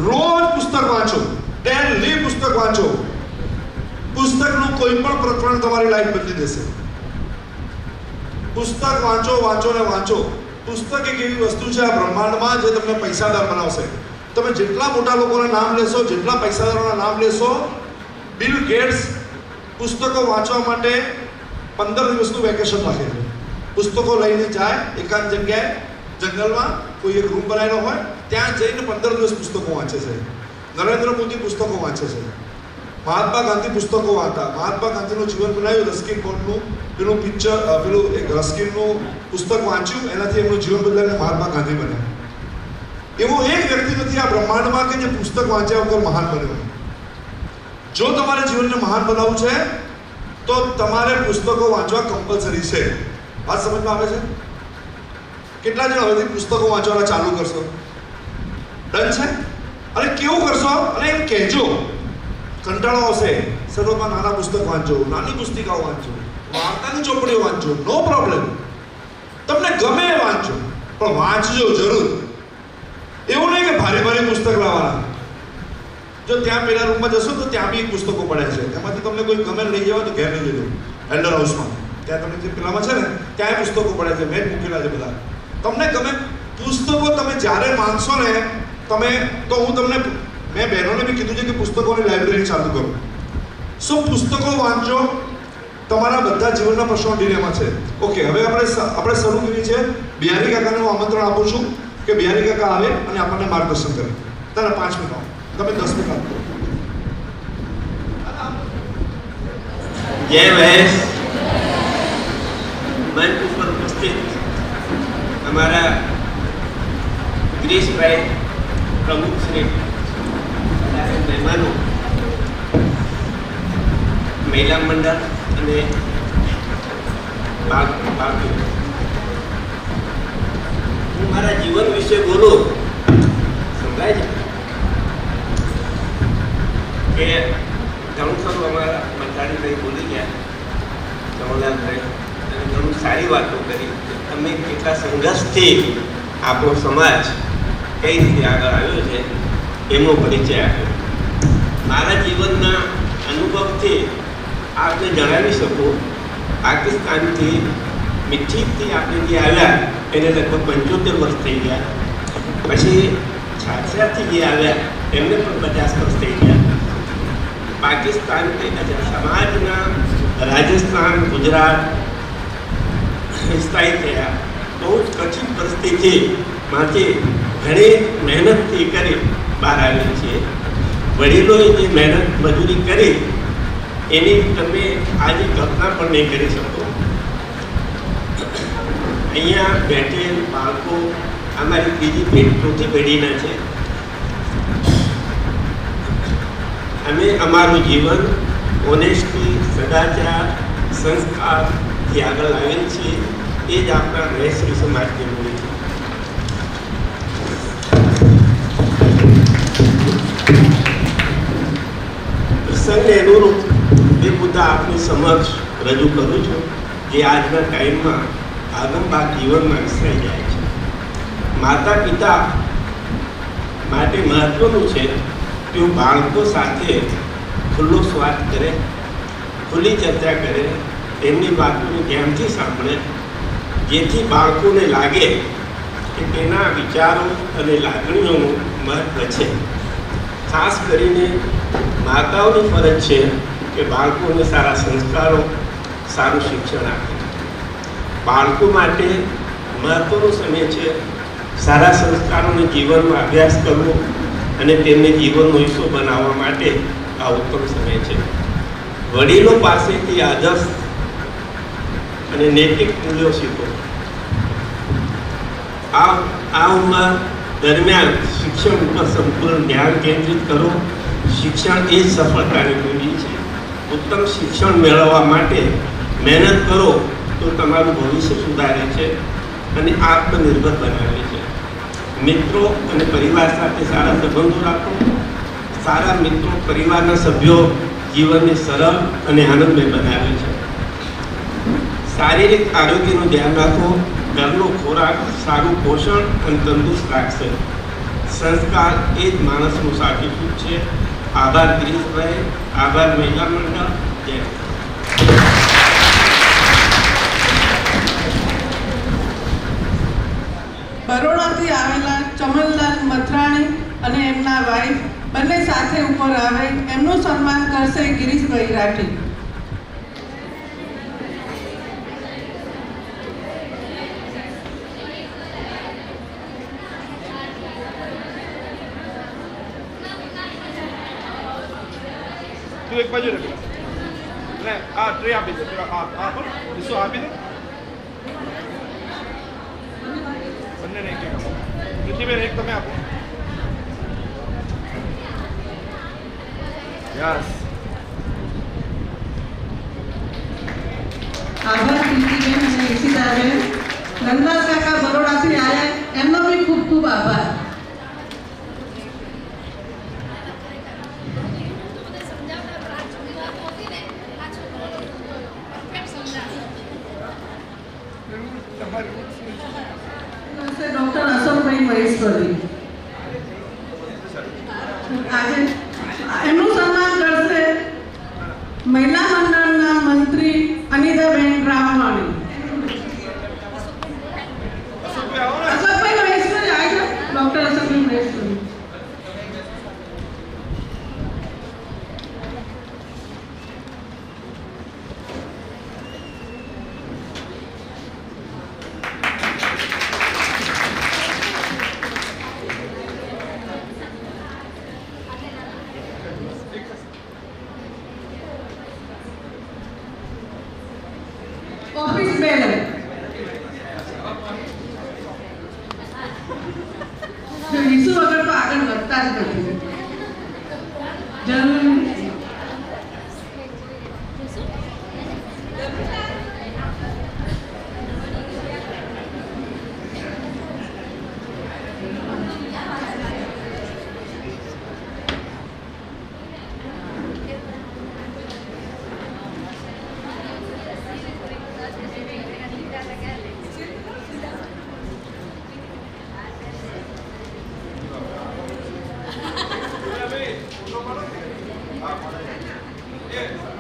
રોજ પુસ્તક વાંચો. ડેલી પુસ્તક વાંચો. પુસ્તકનું કોઈ પણ પ્રકરણ તમારી લાઈફ બદલી દેશે. પુસ્તક વાંચો, વાંચો ને વાંચો. પુસ્તક એક એવી વસ્તુ છે આ બ્રહ્માંડમાં જે તમને પૈસાદાર બનાવશે. તમે જેટલા મોટા લોકોના નામ લેશો, જેટલા પૈસાદારોના નામ લેશો, બિલ ગેટ્સ પુસ્તકો વાંચવા માટે 15 દિવસનું વેકેશન રાખે છે. પુસ્તકો લઈને જાય એકાંત જગ્યાએ, જંગલમાં કોઈ એક રૂમ બનાવેલો હોય, ત્યાં જઈને 15 દિવસ પુસ્તકો વાંચે છે. નરેન્દ્ર મોદી પુસ્તકો વાંચે છે. મહાત્મા ગાંધી પુસ્તકો વાંચતા. મહાત્મા ગાંધીનું જીવન બનાવ્યું, રસ્કિન બોન્ડનું પેલું પિક્ચર, પેલું એક રસ્કિનનું પુસ્તક વાંચ્યું, એનાથી એમનું જીવન બદલાઈને મહાત્મા ગાંધી બન્યા. એવો એક વ્યક્તિ નથી આ બ્રહ્માંડમાં કે જે પુસ્તક વાંચ્યા વગર મહાન બન્યો. જો તમારે જીવનને મહાન બનાવવું છે તો તમારે પુસ્તકો વાંચવા કમ્પલસરી છે. વાત સમજમાં આવે છે? કેટલા જણ હવેથી પુસ્તકો વાંચવાના ચાલુ કરશો? ડન છે? અને કેવું કરશો? અને એમ કહેજો, કંટાળો આવશે, શરૂઆતમાં નાના પુસ્તક વાંચો, નાની પુસ્તિકાઓ વાંચો, વાર્તાની ચોપડીઓ વાંચો, નો પ્રોબ્લેમ. તમને ગમે એ વાંચો, પણ વાંચજો જરૂર. એવું નહીં કે ભારે ભારે પુસ્તક લાવવાના. જો ત્યાં પેલા રૂમમાં જશો તો ત્યાં બી પુસ્તકો પડ્યા છે, એમાંથી તમને કોઈ ગમે લઈ જાવ તો ઘેર લઈ જજો. એલ્ડર હાઉસમાં ત્યાં તમને જે પેલામાં છે ને ત્યાં પુસ્તકો પડ્યા છે, મેં જ મૂકેલા છે બધા. તમને ગમે પુસ્તકો તમે જ્યારે માંગશો ને તમે, તો હું તમને, મેં બહેનોને બી કીધું છે કે પુસ્તકોની લાઇબ્રેરી ચાલુ કરો. શું પુસ્તકો વાંચો, તમારા બધા જીવનના પ્રશ્નો ડિલેમાં છે. ઓકે, હવે આપણે શરૂ કરી છે. બિહારી કાકાને હું આમંત્રણ આપું છું કે બિહારી કાકા આવે અને આપણને માર્ગદર્શન કરે. તારા 5 મિનિટ, તમે 10 મિનિટ આપો. जय महेश। मंच पर उपस्थित हमारा गिरीश भाई प्रमुख श्री મહેમાનો, મહિલા મંડળ અને હું મારા જીવન વિશે બોલું, સંભળાય છે કે ઘણું ખરું અમારા મંત્રાણીભાઈ બોલી ગયા, કમલાભાઈ, અને ઘણું સારી વાતો કરી. તમે કેટલા સંઘર્ષથી આપણો સમાજ કઈ રીતે આગળ આવ્યો છે એમનો પરિચય આપ્યો. મારા જીવનના અનુભવથી આપને જણાવી શકું, પાકિસ્તાનથી મિઠ્ઠીથી આપણે જે આવ્યા એને લગભગ 75 વર્ષ થઈ ગયા. પછી છાછરાથી જે આવ્યા એમને પણ 50 વર્ષ થઈ ગયા. પાકિસ્તાનથી સમાજના રાજસ્થાન, ગુજરાત સ્થાયી થયા. બહુ જ કઠિન પરિસ્થિતિમાંથી ઘણી મહેનતથી કરી બહાર આવીએ છીએ. વડીલોએ જે મહેનત મજૂરી કરી એની તમે આજે કલ્પના પણ નહીં કરી શકો. અહીંયા બેઠેલ બાળકો અમારી ચોથી પેઢીના છે. અમે અમારું જીવન ઓનેસ્ટી, સદાચાર, સંસ્કારથી આગળ આવેલ છીએ. એ જ આપણા રહેશ્રી સમાજની મૂડી છે. પ્રસંગને અનુરૂપ એ મુદ્દા આપની સમક્ષ રજૂ કરું છું, જે આજના ટાઈમમાં આગમબાગ જીવનમાં વિસરાઈ જાય છે. માતા પિતા માટે મહત્વનું છે કે બાળકો સાથે ખુલ્લો સ્વાદ કરે, ખુલ્લી ચર્ચા કરે, તેમની વાતોને ધ્યાનથી સાંભળે, જેથી બાળકોને લાગે કે તેના વિચારો અને લાગણીઓનું મહત્વ છે. ખાસ કરીને માતાઓની ફરજ છે કે બાળકોને સારા સંસ્કારો, સારું શિક્ષણ આપે. બાળકો માટે મહત્વનો સમય છે સારા સંસ્કારોને જીવનમાં અભ્યાસ કરવો અને તેમને જીવનનો હિસ્સો બનાવવા માટે આ ઉત્તમ સમય છે. વડીલો પાસેથી આદર્શ અને નૈતિક મૂલ્યો શીખો. આ ઉંમર દરમિયાન શિક્ષણ ઉપર સંપૂર્ણ ધ્યાન કેન્દ્રિત કરો. શિક્ષણ એ જ સફળતાની કુંજી છે. ઉત્તમ શિક્ષણ મેળવવા માટે મહેનત કરો તો તમારું ભવિષ્ય સુધારે છે અને આત્મનિર્ભર બનાવે છે. મિત્રો અને પરિવાર સાથે સારા સંબંધો રાખો. સારા મિત્રો પરિવારના સભ્યો જીવનને સરળ અને આનંદમય બનાવે છે. શારીરિક આરોગ્યનું ધ્યાન રાખો. ઘરનો ખોરાક સારું પોષણ અને તંદુરસ્ત રાખશે. સંસ્કાર એ જ માણસનું સાચું સુખ છે. આભાર ગિરીશભાઈ, આભાર મહિલા મંડળ. જય. બરોડાથી આવેલા ચમનલાલ મથરાણી અને એમના વાઇફ બંને સાથે ઉપર આવે. એમનું સન્માન કરશે ગિરીશભાઈ રાઠી. તું એક બાજુ રાખી ને આ ટ્રે આપી દે. આ પણ ડીશો આપી દે. બંનેને એક એક આપો. પૃથ્વીબેન એક તમે આપો. યસ. આભાર પ્રીતિબેન અને ઈશિતાબેન. નંદલાલ કાકા બરોડાથી આવ્યા, એમનો બી ખૂબ ખૂબ આભાર. ડોક્ટર અશોકભાઈ મહેશ્વરી આજે એમનું સન્માન કરશે મહિલા મંડળના મંત્રી અનિતાબેન રામવાણી. અશોકભાઈ મહેશ્વરી આજે ડોક્ટર અશોકભાઈ મહેશ્વરી. ઓફિસ બેલર જો ઈસુ વગર તો આગળ વધતા જ નથી. જરૂર છોકરો મળે ને? હા, મળે. એ